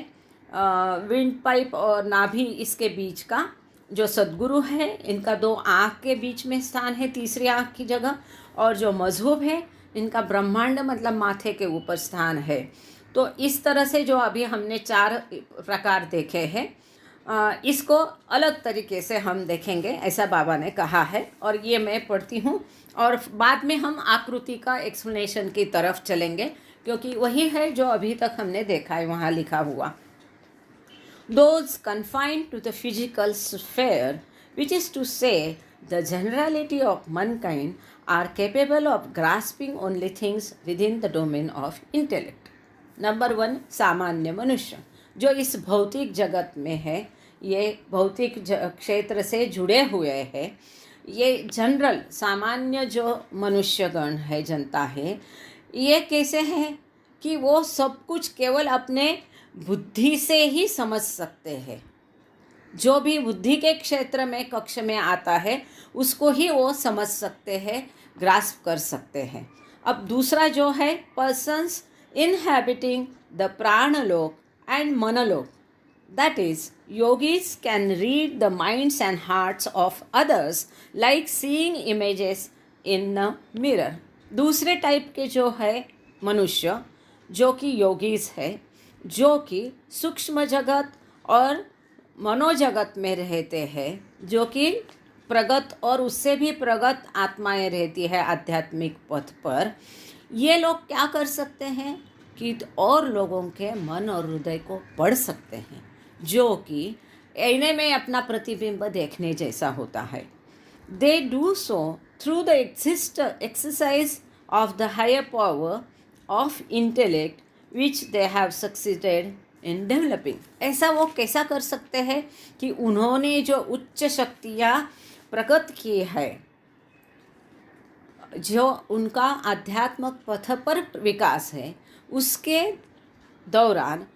[SPEAKER 1] विंड पाइप और नाभि इसके बीच का, जो सद्गुरु है इनका 2 आँख के बीच में स्थान है, तीसरी आँख की जगह, और जो मजहूब है इनका ब्रह्मांड मतलब माथे के ऊपर स्थान है। तो इस तरह से जो अभी हमने 4 प्रकार देखे हैं, इसको अलग तरीके से हम देखेंगे, ऐसा बाबा ने कहा है। और ये मैं पढ़ती हूँ, और बाद में हम आकृति का एक्सप्लेनेशन की तरफ चलेंगे, क्योंकि वही है जो अभी तक हमने देखा है वहाँ लिखा हुआ। Those confined to the physical sphere, which is to say the generality of mankind, are capable of grasping only things within the domain of intellect। Number 1, सामान्य मनुष्य, जो इस भौतिक जगत में है, ये भौतिक क्षेत्र से जुड़े हुए हैं। ये जनरल सामान्य जो मनुष्यगण है, जनता है, ये कैसे हैं कि वो सब कुछ केवल अपने बुद्धि से ही समझ सकते हैं। जो भी बुद्धि के क्षेत्र में कक्ष में आता है उसको ही वो समझ सकते हैं, ग्रास्प कर सकते हैं। अब दूसरा जो है, persons inhabiting the pranaloka and manaloka, that is yogis can read the minds and hearts of others like seeing images in a mirror। दूसरे टाइप के जो है मनुष्य, जो कि योगीज है, जो कि सूक्ष्म जगत और मनोजगत में रहते हैं, जो कि प्रगत और उससे भी प्रगत आत्माएं रहती है आध्यात्मिक पथ पर, ये लोग क्या कर सकते हैं कि और लोगों के मन और हृदय को पढ़ सकते हैं, जो कि आईने में अपना प्रतिबिंब देखने जैसा होता है। They do so through the exercise of the higher power of intellect which they have succeeded in developing. ऐसा वो कैसा कर सकते हैं कि उन्होंने जो उच्च शक्तियाँ प्रकट की है, जो उनका आध्यात्मिक पथ पर विकास है, उसके दौरान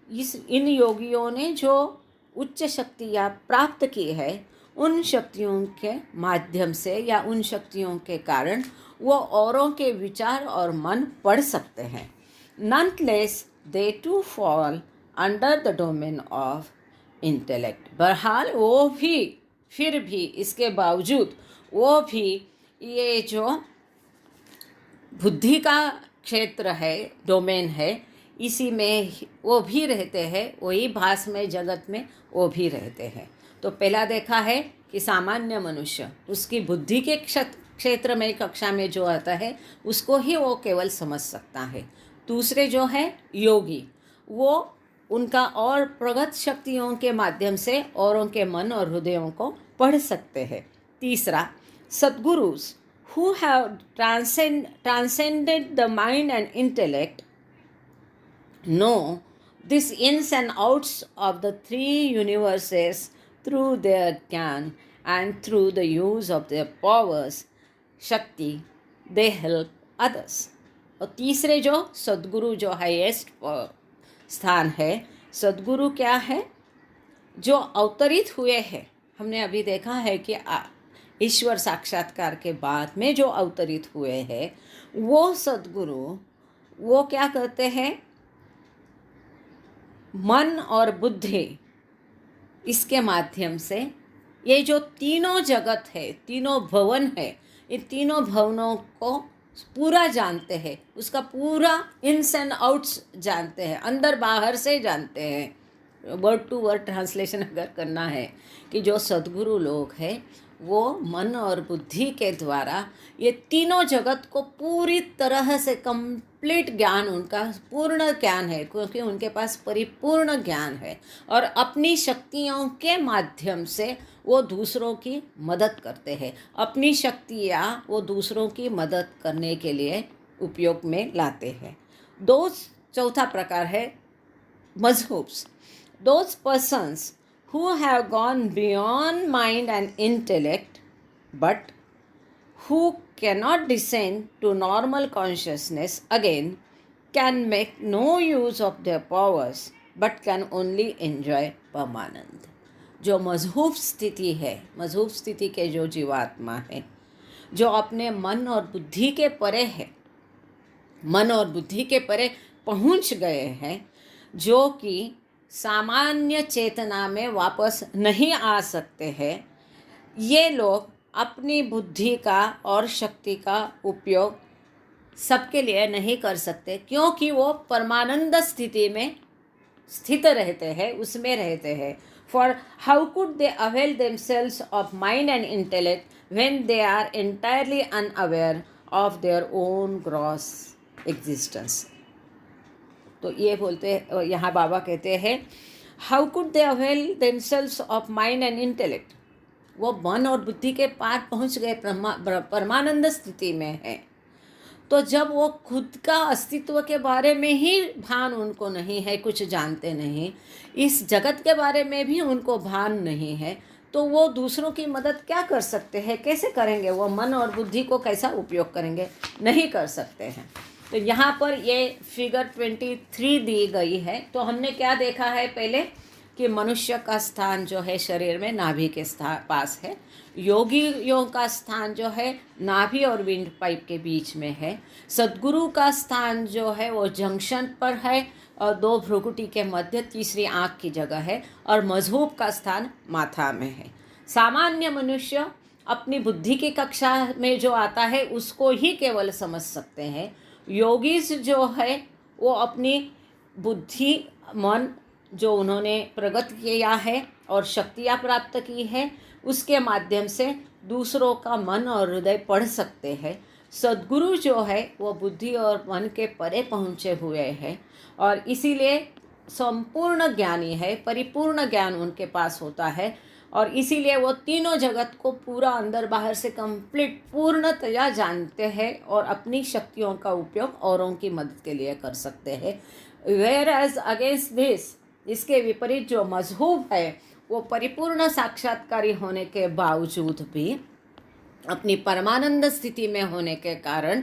[SPEAKER 1] इन योगियों ने जो उच्च शक्तियाँ प्राप्त की है, उन शक्तियों के माध्यम से या उन शक्तियों के कारण वो औरों के विचार और मन पढ़ सकते हैं। Nonetheless, they too fall under the domain of intellect। बहरहाल वो भी, फिर भी, इसके बावजूद वो भी ये जो बुद्धि का क्षेत्र है, डोमेन है, इसी में वो भी रहते हैं, वही भास में जगत में वो भी रहते हैं। तो पहला देखा है कि सामान्य मनुष्य उसकी बुद्धि के क्षेत्र में, कक्षा में जो आता है उसको ही वो केवल समझ सकता है। दूसरे जो है योगी, वो उनका और प्रगत शक्तियों के माध्यम से औरों के मन और हृदयों को पढ़ सकते हैं। तीसरा, सद्गुरुस who have transcended the mind and intellect know this ins and outs of the three universes through their gyan and through the use of their powers shakti they help others। और तीसरे जो सद्गुरु जो हाईएस्ट स्थान है, सद्गुरु क्या है? जो अवतरित हुए हैं। हमने अभी देखा है कि ईश्वर साक्षात्कार के बाद में जो अवतरित हुए हैं वो सद्गुरु, वो क्या करते हैं? मन और बुद्धि इसके माध्यम से ये जो तीनों जगत है, तीनों भवन है, इन तीनों भवनों को पूरा जानते हैं, उसका पूरा इन्स एंड आउट्स जानते हैं, अंदर बाहर से जानते हैं। वर्ड टू वर्ड ट्रांसलेशन अगर करना है कि जो सद्गुरु लोग हैं वो मन और बुद्धि के द्वारा ये तीनों जगत को पूरी तरह से कंप्लीट ज्ञान, उनका पूर्ण ज्ञान है, क्योंकि उनके पास परिपूर्ण ज्ञान है, और अपनी शक्तियों के माध्यम से वो दूसरों की मदद करते हैं। अपनी शक्तियाँ वो दूसरों की मदद करने के लिए उपयोग में लाते हैं। चौथा प्रकार है मजहूब्स। Those persons who have gone beyond mind and intellect but who cannot descend to normal consciousness again can make no use of their powers but can only enjoy परमानंद। जो मजहूब स्थिति है, मजहूब स्थिति के जो जीवात्मा है, जो अपने मन और बुद्धि के परे है, मन और बुद्धि के परे पहुंच गए हैं, जो कि सामान्य चेतना में वापस नहीं आ सकते हैं, ये लोग अपनी बुद्धि का और शक्ति का उपयोग सबके लिए नहीं कर सकते, क्योंकि वो परमानंद स्थिति में स्थित रहते हैं, उसमें रहते हैं। For how could they avail themselves of mind and intellect when they are entirely unaware of their own gross existence. तो ये बोलते हैं, यहाँ बाबा कहते हैं, how could they avail themselves of mind and intellect. वो मन और बुद्धि के पार पहुँच गए, परमानंद स्थिति में है। तो जब वो खुद का अस्तित्व के बारे में ही भान उनको नहीं है, कुछ जानते नहीं, इस जगत के बारे में भी उनको भान नहीं है, तो वो दूसरों की मदद क्या कर सकते हैं? कैसे करेंगे? वो मन और बुद्धि को कैसा उपयोग करेंगे? नहीं कर सकते हैं। तो यहाँ पर ये फिगर 23 दी गई है। तो हमने क्या देखा है पहले कि मनुष्य का स्थान जो है शरीर में नाभि के पास है, योगियों का स्थान जो है नाभि और विंड पाइप के बीच में है, सद्गुरु का स्थान जो है वो जंक्शन पर है और दो भ्रुकुटी के मध्य तीसरी आँख की जगह है, और मजहूब का स्थान माथा में है। सामान्य मनुष्य अपनी बुद्धि की कक्षा में जो आता है उसको ही केवल समझ सकते हैं। योगीज जो है वो अपनी बुद्धि, मन जो उन्होंने प्रगत किया है और शक्तियाँ प्राप्त की है, उसके माध्यम से दूसरों का मन और हृदय पढ़ सकते हैं। सद्गुरु जो है वो बुद्धि और मन के परे पहुँचे हुए हैं और इसीलिए संपूर्ण ज्ञानी है, परिपूर्ण ज्ञान उनके पास होता है, और इसीलिए वो तीनों जगत को पूरा अंदर बाहर से कंप्लीट पूर्णतया जानते हैं और अपनी शक्तियों का उपयोग औरों की मदद के लिए कर सकते हैं। वेयर एज अगेंस्ट दिस, इसके विपरीत जो मजहूब है वो परिपूर्ण साक्षात्कारी होने के बावजूद भी अपनी परमानंद स्थिति में होने के कारण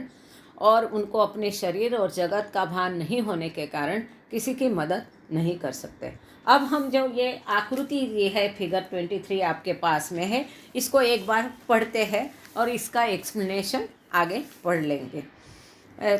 [SPEAKER 1] और उनको अपने शरीर और जगत का भान नहीं होने के कारण किसी की मदद नहीं कर सकते। अब हम जो ये आकृति ये है फिगर 23 आपके पास में है, इसको एक बार पढ़ते हैं और इसका एक्सप्लेनेशन आगे पढ़ लेंगे।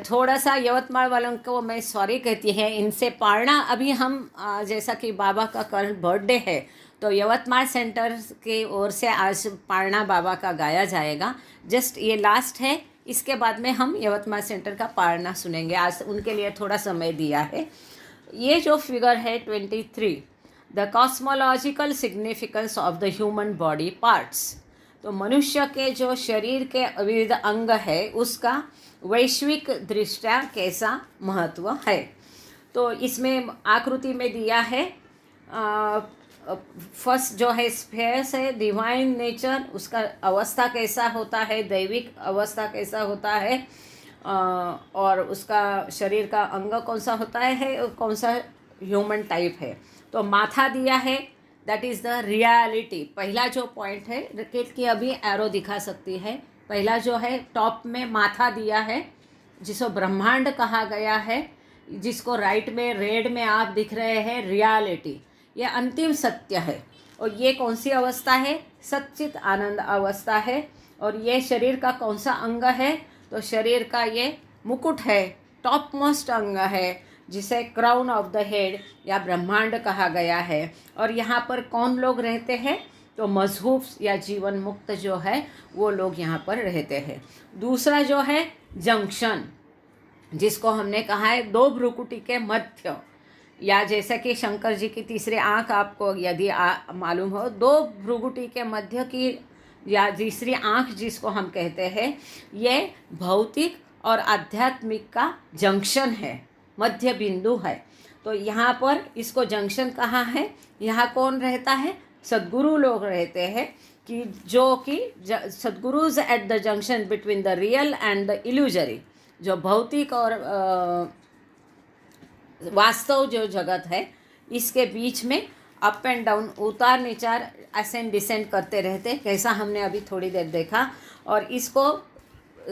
[SPEAKER 1] थोड़ा सा यवतमाल वालों को मैं सॉरी कहती है, इनसे पारना अभी हम जैसा कि बाबा का कल बर्थडे है तो यवतमाल सेंटर के ओर से आज पारना बाबा का गाया जाएगा। जस्ट ये लास्ट है, इसके बाद में हम यवतमाल सेंटर का पारना सुनेंगे। आज उनके लिए थोड़ा समय दिया है। ये जो फिगर है 23, the cosmological significance of the human body parts, तो मनुष्य के जो शरीर के विविध अंग है उसका वैश्विक दृष्टया कैसा महत्व है। तो इसमें आकृति में दिया है फर्स्ट जो है स्फेयर्स है, डिवाइन नेचर, उसका अवस्था कैसा होता है, दैविक अवस्था कैसा होता है, और उसका शरीर का अंग कौन सा होता है और कौन सा ह्यूमन टाइप है। तो माथा दिया है, दैट इज़ द रियलिटी। पहला जो पॉइंट है, रकेट की अभी एरो दिखा सकती है, पहला जो है टॉप में माथा दिया है जिसको ब्रह्मांड कहा गया है, जिसको राइट में रेड में आप दिख रहे हैं रियलिटी, ये अंतिम सत्य है। और ये कौन सी अवस्था है? सच्चित आनंद अवस्था है। और ये शरीर का कौन सा अंग है? तो शरीर का ये मुकुट है, टॉप मोस्ट अंग है, जिसे क्राउन ऑफ द हेड या ब्रह्मांड कहा गया है। और यहाँ पर कौन लोग रहते हैं? तो मजहूफ या जीवन मुक्त जो है वो लोग यहाँ पर रहते हैं। दूसरा जो है जंक्शन, जिसको हमने कहा है दो भ्रुकुटी के मध्य, या जैसे कि शंकर जी की तीसरी आँख आपको यदि मालूम हो, दो भ्रुकुटी के मध्य की या तीसरी आँख जिसको हम कहते हैं, ये भौतिक और आध्यात्मिक का जंक्शन है, मध्य बिंदु है। तो यहाँ पर इसको जंक्शन कहाँ है? यहाँ कौन रहता है? सद्गुरु लोग रहते हैं, कि जो कि Sadgurus at the junction between the real and the illusory, जो भौतिक और वास्तव जो जगत है, इसके बीच में अप एंड डाउन, उतार निचार, असेंड डिसेंड करते रहते, कैसा हमने अभी थोड़ी देर देखा। और इसको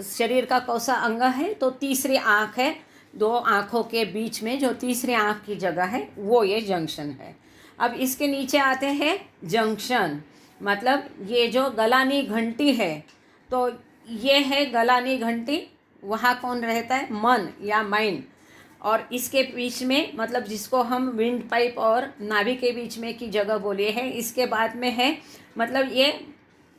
[SPEAKER 1] शरीर का कौन सा अंग है? तो तीसरी आँख है, दो आँखों के बीच में जो तीसरी आँख की जगह है वो ये जंक्शन है। अब इसके नीचे आते हैं जंक्शन, मतलब ये जो गलानी घंटी है, तो ये है गलानी घंटी, वहाँ कौन रहता है? मन या माइंड। और इसके बीच में, मतलब जिसको हम विंड पाइप और नाभि के बीच में की जगह बोले हैं, इसके बाद में है, मतलब ये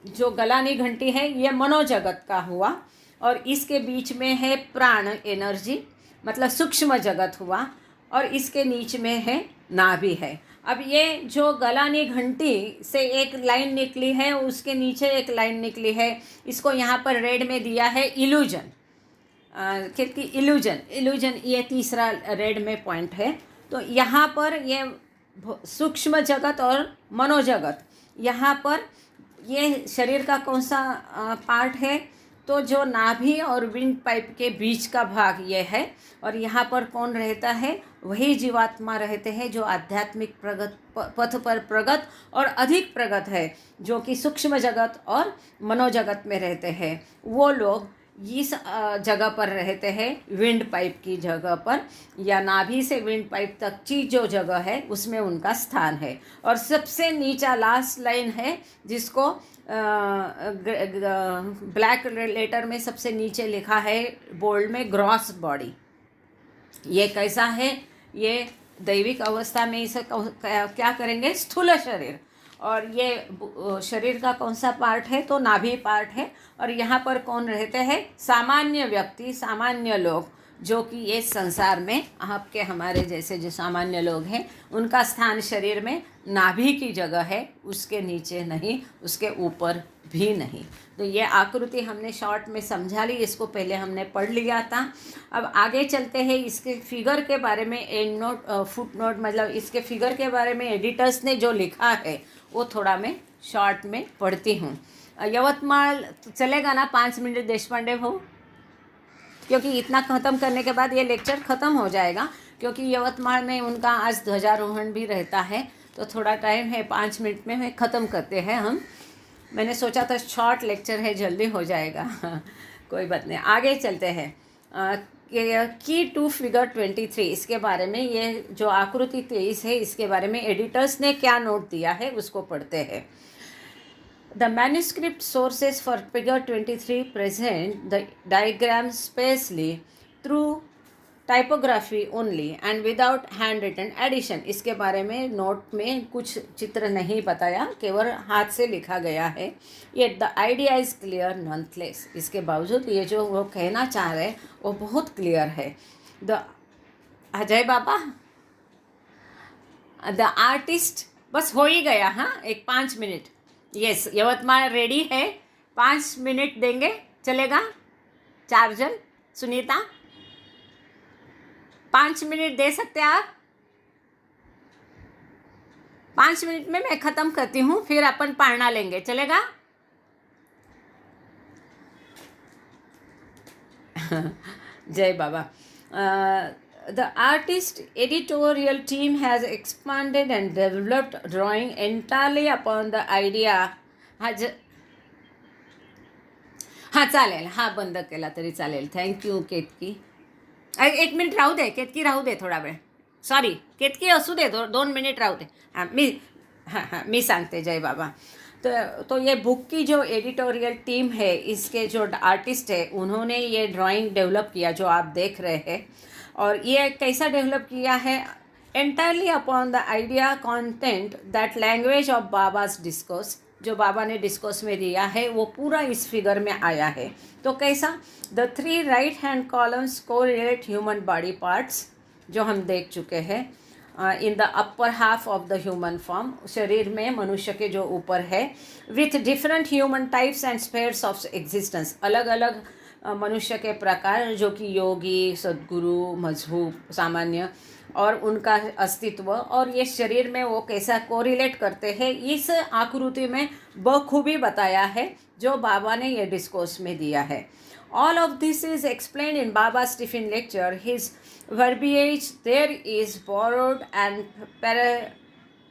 [SPEAKER 1] जो गलानी घंटी है ये मनोजगत का हुआ। और इसके बीच में है प्राण एनर्जी, मतलब सूक्ष्म जगत हुआ। और इसके नीचे में है नाभि है। अब ये जो गलानी घंटी से एक लाइन निकली है, उसके नीचे एक लाइन निकली है, इसको यहाँ पर रेड में दिया है इल्यूजन, क्योंकि इल्यूजन ये तीसरा रेड में पॉइंट है। तो यहाँ पर ये सूक्ष्म जगत और मनोजगत, यहाँ पर ये शरीर का कौन सा पार्ट है? तो जो नाभि और विंड पाइप के बीच का भाग ये है। और यहाँ पर कौन रहता है? वही जीवात्मा रहते हैं जो आध्यात्मिक प्रगत पथ पर प्रगत और अधिक प्रगत है, जो कि सूक्ष्म जगत और मनोजगत में रहते हैं। वो लोग इस जगह पर रहते हैं, विंड पाइप की जगह पर, या नाभि से विंड पाइप तक की जो जगह है उसमें उनका स्थान है। और सबसे नीचा लास्ट लाइन है, जिसको ब्लैक लेटर में सबसे नीचे लिखा है बोल्ड में, ग्रॉस बॉडी। ये कैसा है? ये दैविक अवस्था में इसे क्या करेंगे? स्थूल शरीर। और ये शरीर का कौन सा पार्ट है? तो नाभि पार्ट है। और यहाँ पर कौन रहते हैं? सामान्य व्यक्ति, सामान्य लोग, जो कि ये संसार में आपके हमारे जैसे जो सामान्य लोग हैं, उनका स्थान शरीर में नाभि की जगह है, उसके नीचे नहीं, उसके ऊपर भी नहीं। तो ये आकृति हमने शॉर्ट में समझा ली, इसको पहले हमने पढ़ लिया था। अब आगे चलते हैं, इसके फिगर के बारे में एंड नोट, फुट नोट, मतलब इसके फिगर के बारे में एडिटर्स ने जो लिखा है वो थोड़ा मैं शॉर्ट में पढ़ती हूँ। यवतमाल चलेगा ना 5 मिनट देशपांडे हो, क्योंकि इतना ख़त्म करने के बाद ये लेक्चर ख़त्म हो जाएगा, क्योंकि यवतमाल में उनका आज ध्वजारोहण भी रहता है। तो थोड़ा टाइम है, 5 मिनट में ख़त्म करते हैं हम। मैंने सोचा था शॉर्ट लेक्चर है, जल्दी हो जाएगा। कोई बात नहीं, आगे चलते हैं। की टू फिगर 23, इसके बारे में, ये जो आकृति 23 है, इसके बारे में एडिटर्स ने क्या नोट दिया है उसको पढ़ते हैं। The manuscript sources for figure 23 present the diagram spacely through typography only and without handwritten addition। इसके बारे में नोट में कुछ चित्र नहीं बताया, केवल हाथ से लिखा गया है। Yet the idea is clear nonetheless। इसके बावजूद ये जो वो कहना चाह रहे हैं वो बहुत क्लियर है। The Ajay Baba, the artist, बस हो ही गया। हाँ, एक 5 मिनट। यस, यवतमाल रेडी है, 5 मिनट देंगे, चलेगा? चार्जल, सुनीता, 5 मिनट दे सकते आप? 5 मिनट में मैं ख़त्म करती हूँ, फिर अपन पढ़ना लेंगे, चलेगा? जय बाबा. The artist editorial team has expanded and developed drawing entirely upon the idea. हां चालेल, हां बंद केला तरी चालेल. थँक्यू केतकी. 1 मिनिट राहू दे केतकी, राहू दे थोडा वेळ. सॉरी केतकी असू दे, 2 मिनिट राहू दे. मी सांगते. जय बाबा. तो ये बुक की जो एडिटोरियल टीम है, इसके जो आर्टिस्ट है, उन्होंने ये ड्राइंग डेवलप किया जो आप देख रहे हैं. और ये कैसा डेवलप किया है? Entirely upon the idea content that language of Baba's discourse, जो बाबा ने डिस्कोर्स में दिया है वो पूरा इस फिगर में आया है. तो कैसा? The 3 right hand columns correlate human body parts, जो हम देख चुके हैं. In the upper half of the human form, शरीर में मनुष्य के जो ऊपर है, with different human types and spheres of existence, अलग अलग मनुष्य के प्रकार, जो कि योगी, सद्गुरु, मजहूब, सामान्य, और उनका अस्तित्व, और ये शरीर में वो कैसा कोरिलेट करते हैं, इस आकृति में बखूबी बताया है जो बाबा ने ये डिस्कोर्स में दिया है. All of this is explained in Baba's Tiffin lecture. His verbiage there is borrowed and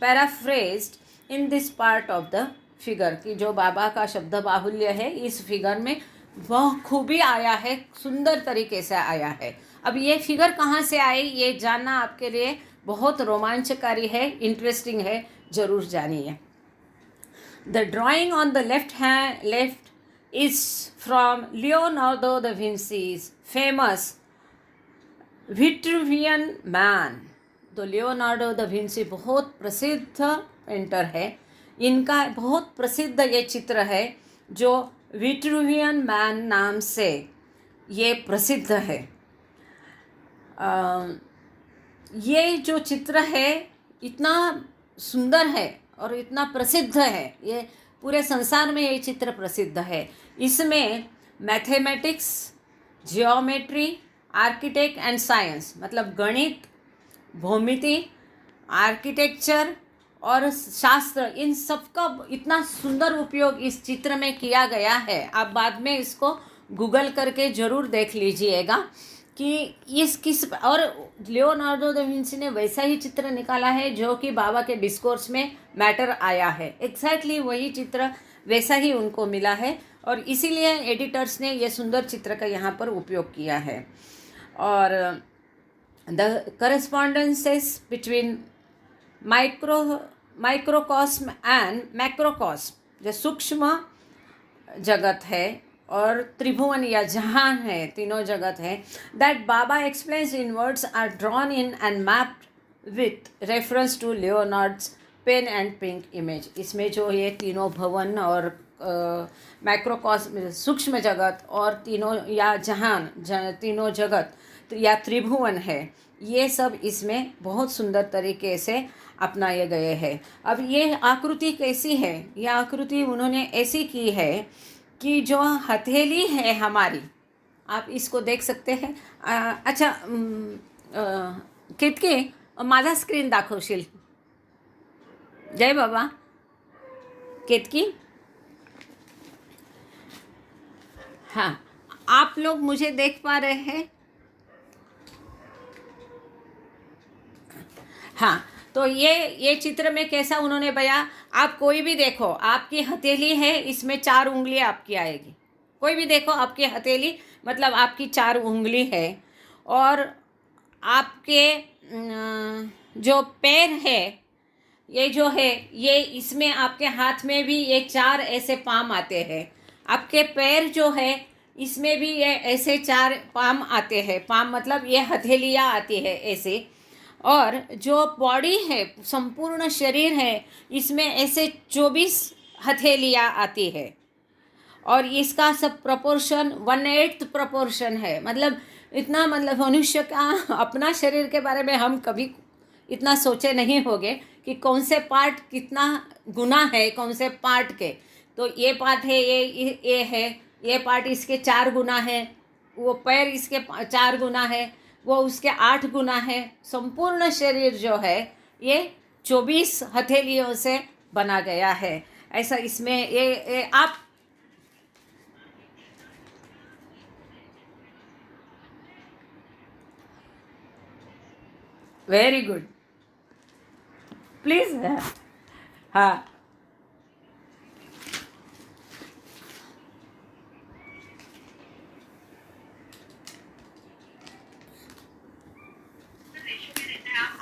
[SPEAKER 1] paraphrased in this part of the figure. कि जो बाबा का शब्द बाहुल्य है इस फिगर में बखूबी आया है, सुंदर तरीके से आया है. अब ये फिगर कहाँ से आई, ये जानना आपके लिए बहुत रोमांचकारी है, इंटरेस्टिंग है, ज़रूर जानिए. The drawing on the left is from Leonardo da Vinci's famous Vitruvian Man. तो लियोनार्डो दा विंसी बहुत प्रसिद्ध पेंटर है. इनका बहुत प्रसिद्ध ये चित्र है जो विट्रुवियन मैन नाम से ये प्रसिद्ध है. ये जो चित्र है इतना सुंदर है और इतना प्रसिद्ध है, ये पूरे संसार में ये चित्र प्रसिद्ध है. इसमें mathematics, geometry, architect and science, मतलब गणित, भौमिति, आर्किटेक्चर और शास्त्र, इन सब का इतना सुंदर उपयोग इस चित्र में किया गया है. आप बाद में इसको गूगल करके ज़रूर देख लीजिएगा कि इस किस, और लियोनार्डो दा विंसी ने वैसा ही चित्र निकाला है जो कि बाबा के डिस्कोर्स में मैटर आया है. एग्जैक्टली वही चित्र वैसा ही उनको मिला है और इसीलिए एडिटर्स ने ये सुंदर चित्र का यहाँ पर उपयोग किया है. और द करस्पॉन्डेंसेस बिटवीन माइक्रोकॉस्म एंड मैक्रोकॉस्म, जो सूक्ष्म जगत है और त्रिभुवन या जहान है, तीनों जगत है, that Baba explains in words are drawn in and mapped with reference to Leonard's pen and pink image. इसमें जो ये तीनों भवन और माइक्रोकॉस्म सूक्ष्म जगत और तीनों या जहान, तीनों जगत या त्रिभुवन है, ये सब इसमें बहुत सुंदर तरीके से अपनाए गए हैं. अब ये आकृति कैसी है? ये आकृति उन्होंने ऐसी की है कि जो हथेली है हमारी, आप इसको देख सकते हैं. अच्छा केतकी माझा स्क्रीन दाखवशील? जय बाबा. केतकी, हाँ, आप लोग मुझे देख पा रहे हैं? हाँ, तो ये चित्र में कैसा उन्होंने बताया, आप कोई भी देखो, आपकी हथेली है, इसमें 4 उंगलियां आपकी आएगी. कोई भी देखो, आपकी हथेली मतलब आपकी 4 उंगली है, और आपके जो पैर है, ये जो है, ये इसमें आपके हाथ में भी ये 4 ऐसे पाम आते हैं. आपके पैर जो है इसमें भी ये ऐसे 4 पाम आते हैं. पाम मतलब ये हथेलियाँ आती है ऐसे. और जो बॉडी है, संपूर्ण शरीर है, इसमें ऐसे 24 हथेलियाँ आती है. और इसका सब प्रोपोर्शन 1/8 प्रोपोर्शन है. मतलब इतना, मतलब मनुष्य का अपना शरीर के बारे में हम कभी इतना सोचे नहीं होंगे कि कौन से पार्ट कितना गुना है कौन से पार्ट के. तो ये पार्ट है, ये है, ये पार्ट इसके 4 गुना है, वो पैर इसके 4 गुना है, वो उसके 8 गुना है। संपूर्ण शरीर जो है ये 24 हथेलियों से बना गया है। ऐसा इसमें ये आप वेरी गुड, प्लीज। हाँ,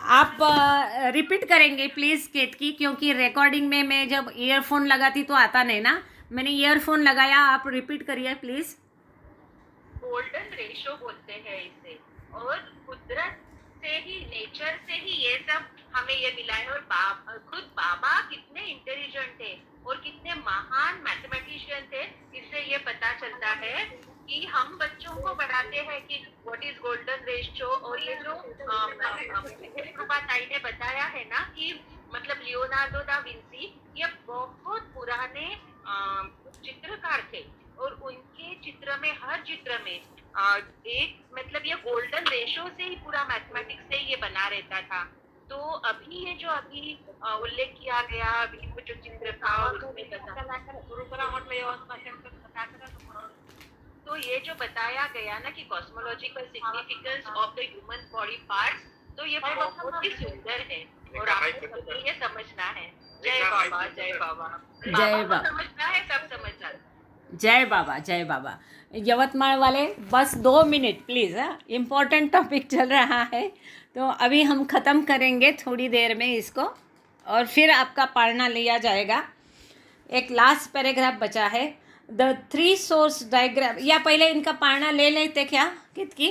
[SPEAKER 1] आप रिपीट करेंगे प्लीज केतकी, क्योंकि रिकॉर्डिंग में मैं जब ईयरफोन लगाती तो आता नहीं ना। मैंने ईयरफोन लगाया, आप रिपीट करिए प्लीज।
[SPEAKER 2] गोल्डन रेशो बोलते हैं इसे, और कुदरत से ही, नेचर से ही ये सब हमें ये मिला है। और खुद बाबा कितने इंटेलिजेंट थे और कितने महान मैथमेटिशियन थे, इससे ये पता चलता है कि हम बच्चों को बताते हैं कि व्हाट इज गोल्डन रेशो। और ये जो कृपा ताई ने बताया है ना कि मतलब लियोनार्डो दा विंसी ये बहुत पुराने चित्रकार थे, और उनके चित्र में, हर चित्र में एक मतलब ये गोल्डन रेशो से ही पूरा मैथमेटिक्स से ये बना रहता था। तो अभी ये जो अभी उल्लेख किया गया, अभी वो जो चित्र था उसमें तो ये जो बताया गया ना कि cosmological significance of the human body parts, तो ये बहुत ही सुंदर है और आपको ये समझना है। जय बाबा, जय बाबा,
[SPEAKER 1] जय बाबा,
[SPEAKER 2] समझना है, सब समझना है।
[SPEAKER 1] जय बाबा, जय बाबा। यवतमाल वाले बस 2 मिनट प्लीज़। हाँ, इम्पोर्टेंट टॉपिक चल रहा है, तो अभी हम ख़त्म करेंगे थोड़ी देर में इसको, और फिर आपका पढ़ना लिया जाएगा। एक लास्ट पैराग्राफ बचा है, द 3 सोर्स डायग्राम। या पहले इनका पढ़ना ले लेते क्या कितकी?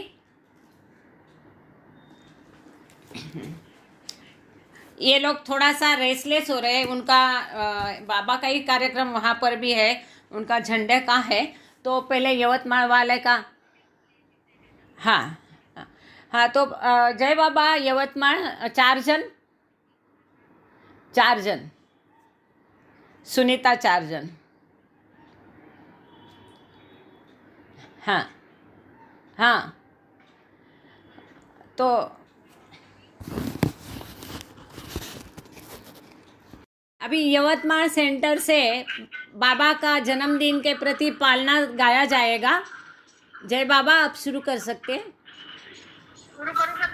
[SPEAKER 1] ये लोग थोड़ा सा रेसलेस हो रहे हैं। उनका बाबा का ही कार्यक्रम वहाँ पर भी है, उनका झंडे का है। तो पहले यवतमाल वाले का, हाँ हाँ, तो जय बाबा यवतमाल 4 जन, 4 जन, सुनीता 4 जन। हाँ हाँ, तो अभी यवतमाल सेंटर से बाबा का जन्मदिन के प्रति पालना गाया जाएगा। जय बाबा, आप शुरू कर सकते हैं।
[SPEAKER 2] शुरू करूँगा।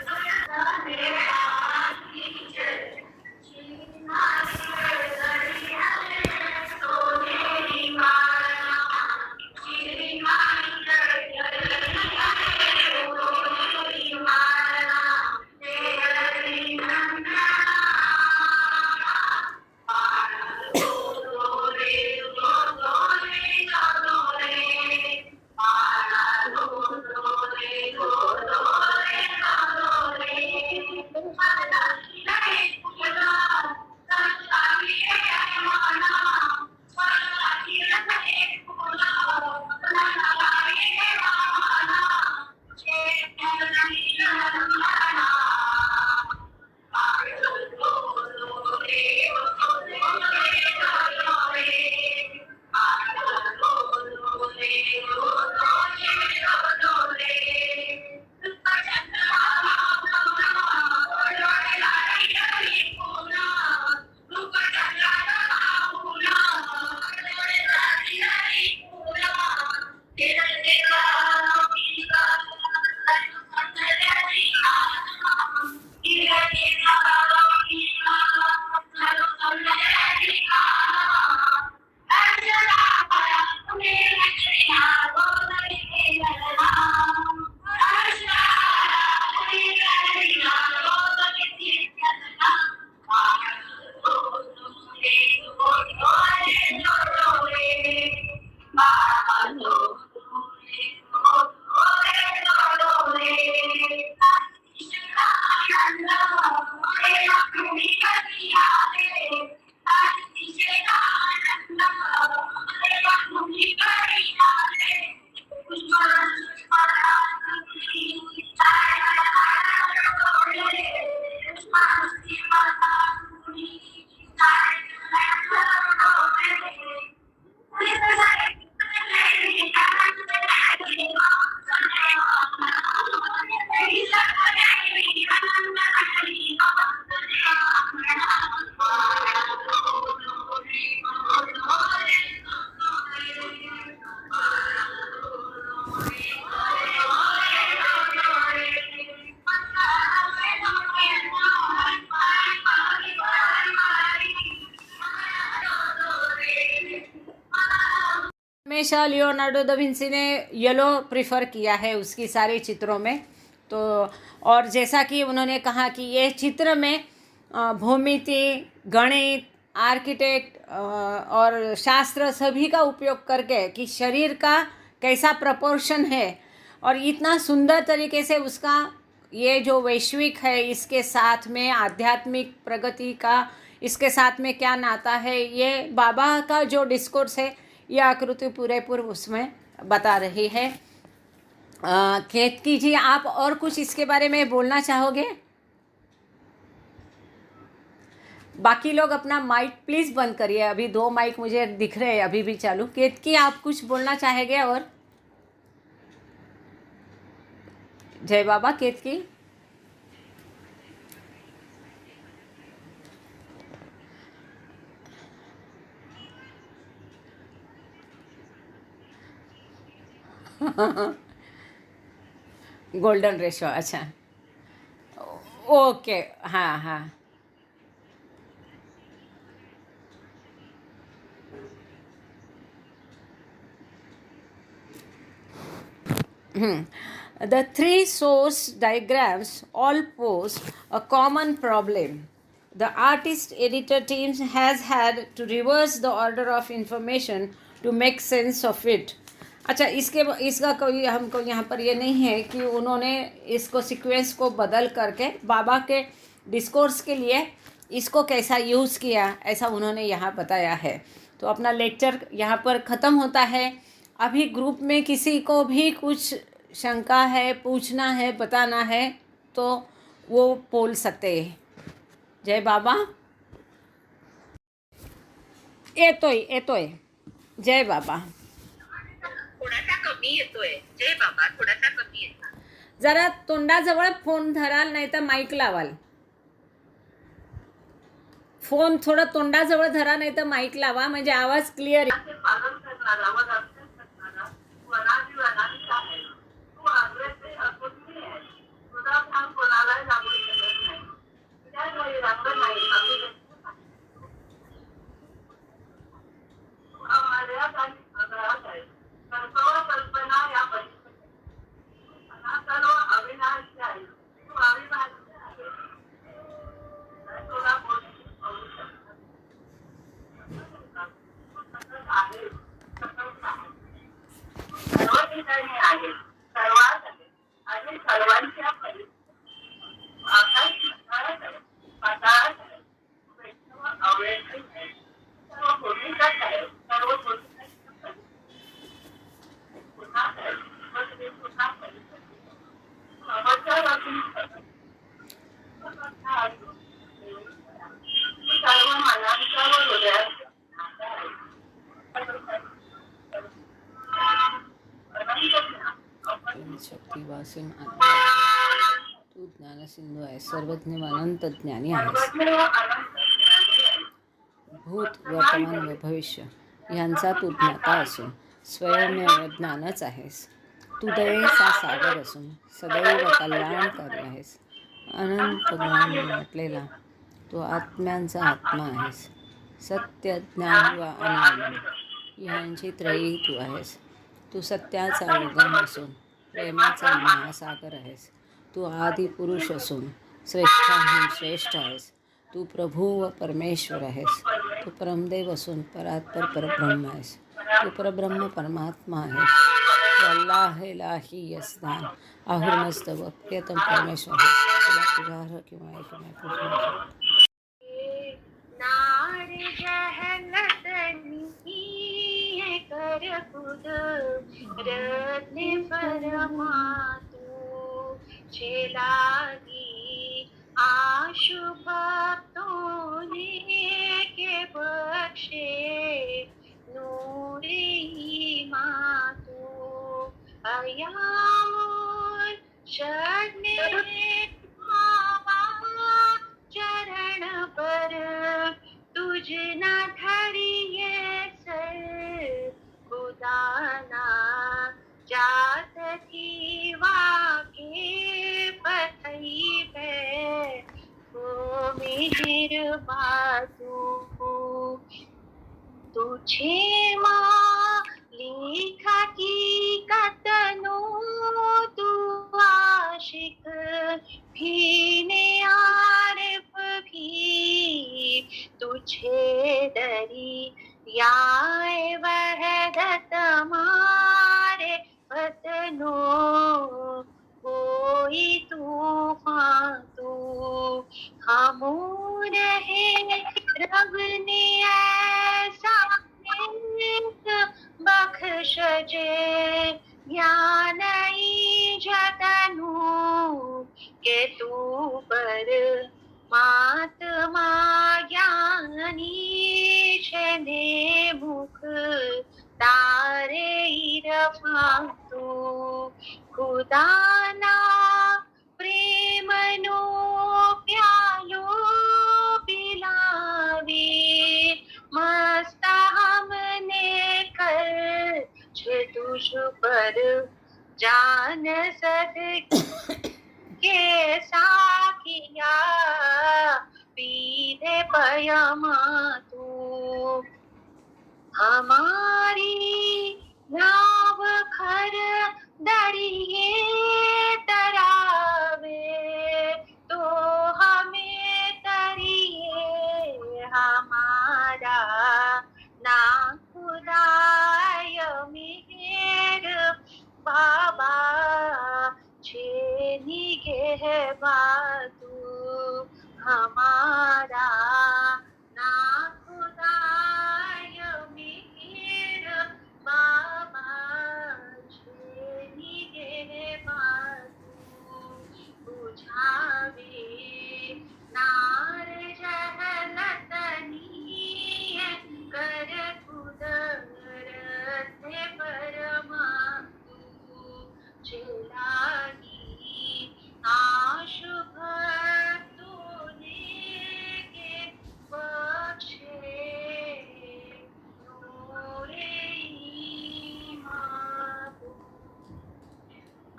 [SPEAKER 1] हमेशा लियोनार्डो दा विंसी ने येलो प्रिफर किया है उसकी सारे चित्रों में। तो और जैसा कि उन्होंने कहा कि ये चित्र में भौमिति, गणित, आर्किटेक्ट और शास्त्र सभी का उपयोग करके कि शरीर का कैसा प्रपोर्शन है और इतना सुंदर तरीके से उसका ये जो वैश्विक है इसके साथ में आध्यात्मिक प्रगति का इसके साथ में क्या नाता है, ये बाबा का जो डिस्कोर्स है ये आकृति पूरेपूर उसमें बता रही है। केतकी जी, आप और कुछ इसके बारे में बोलना चाहोगे? बाकी लोग अपना माइक प्लीज़ बंद करिए, अभी 2 माइक मुझे दिख रहे हैं अभी भी चालू। केतकी, आप कुछ बोलना चाहेंगे? और जय बाबा। केतकी, गोल्डन रेशो, अच्छा, ओके, हाँ हाँ। The 3 source diagrams all pose a common problem. The artist editor team has had to reverse the order of information to make sense of it. अच्छा, इसका कोई हमको यहाँ पर ये नहीं है कि उन्होंने इसको सीक्वेंस को बदल करके बाबा के डिस्कोर्स के लिए इसको कैसा यूज़ किया, ऐसा उन्होंने यहाँ बताया है। तो अपना लेक्चर यहाँ पर ख़त्म होता है। अभी ग्रुप में किसी को भी कुछ शंका है, पूछना है, बताना है तो वो बोल सकते हैं। जय बाबा। येतोय। जय बाबा।
[SPEAKER 2] थोडासा कमी येतोय. जय बाबा, थोडासा कमी येतो.
[SPEAKER 1] जरा तोंडाजवळ फोन धराल, नाही तर माईक लावाल. फोन थोडं तोंडाजवळ धरा, नाही तर माईक लावा, म्हणजे आवाज क्लिअर येईल. शक्तिवासीम तू ज्ञानसिंधू आहे, सर्वज्ञ अनंत ज्ञानी आहेस. भूत, वर्तमान व भविष्य यांचा तू ज्ञाता असून स्वयं ज्ञानच आहेस. तू दयेचा सागर असून सदैव कल्याणकारी आहेस. अनंत ज्ञान म्हटलेला तू आत्म्यांचा आत्मा आहेस. सत्य, ज्ञान व आनंद यांची त्रयी तू आहेस. तू सत्याचा उगम असून प्रेमाचा महासागर आहेस. तू आदि पुरुष असून श्रेष्ठाहून श्रेष्ठ आहेस. तू प्रभू व परमेश्वर आहेस. तू परमदेव असून परात्पर परब्रह्म आहेस. तू परब्रह्म परमात्मा आहेस. तू अल्लाह इलाही यस्दान आहुरमस्त व प्रियतम परमेश्वर आहेस. तुला तुझा किंवा
[SPEAKER 2] कर खुद रत्ने फरमातू छेलागी आशु भक्तों ने के बख्शे नूरे मातू अयामोर शरणे चरण पर तुझ ना धरिए सर खुदाना जात थी वाके पथई पे वो मेहर बातू तुझे माँ ली आशिक भी ने आरिफ भी तुझे दरी याए वहदत मारे वतनो कोई तूफान तू खामो रहे रब ने ऐसा बख्श जे ज्ञान जतनु के तू पर महात्मा ज्ञानी છે ને મુખ તારે રફાતું ખુદાના પ્રેમનો પ્યાલો પિલાવી મસ્ત હમને કર છે તુજ પર જાન સદ કે સાખિયા पीधे पयमा तू हमारी नाव खर दरिए तरावे तो हमें तरिए हमारा ना खुदाय मेर बाबा छे निगे बातू हमारा ना खुदाय मेर बाबा छेनी गे बातू बुझावे नार जहलतनी कर कुदरत परमातु चलागी आशुभ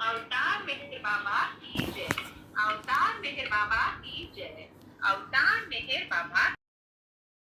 [SPEAKER 2] अवतार मेहर बाबा की जय। अवतार मेहर बाबा की जय। अवतार मेहर बाबा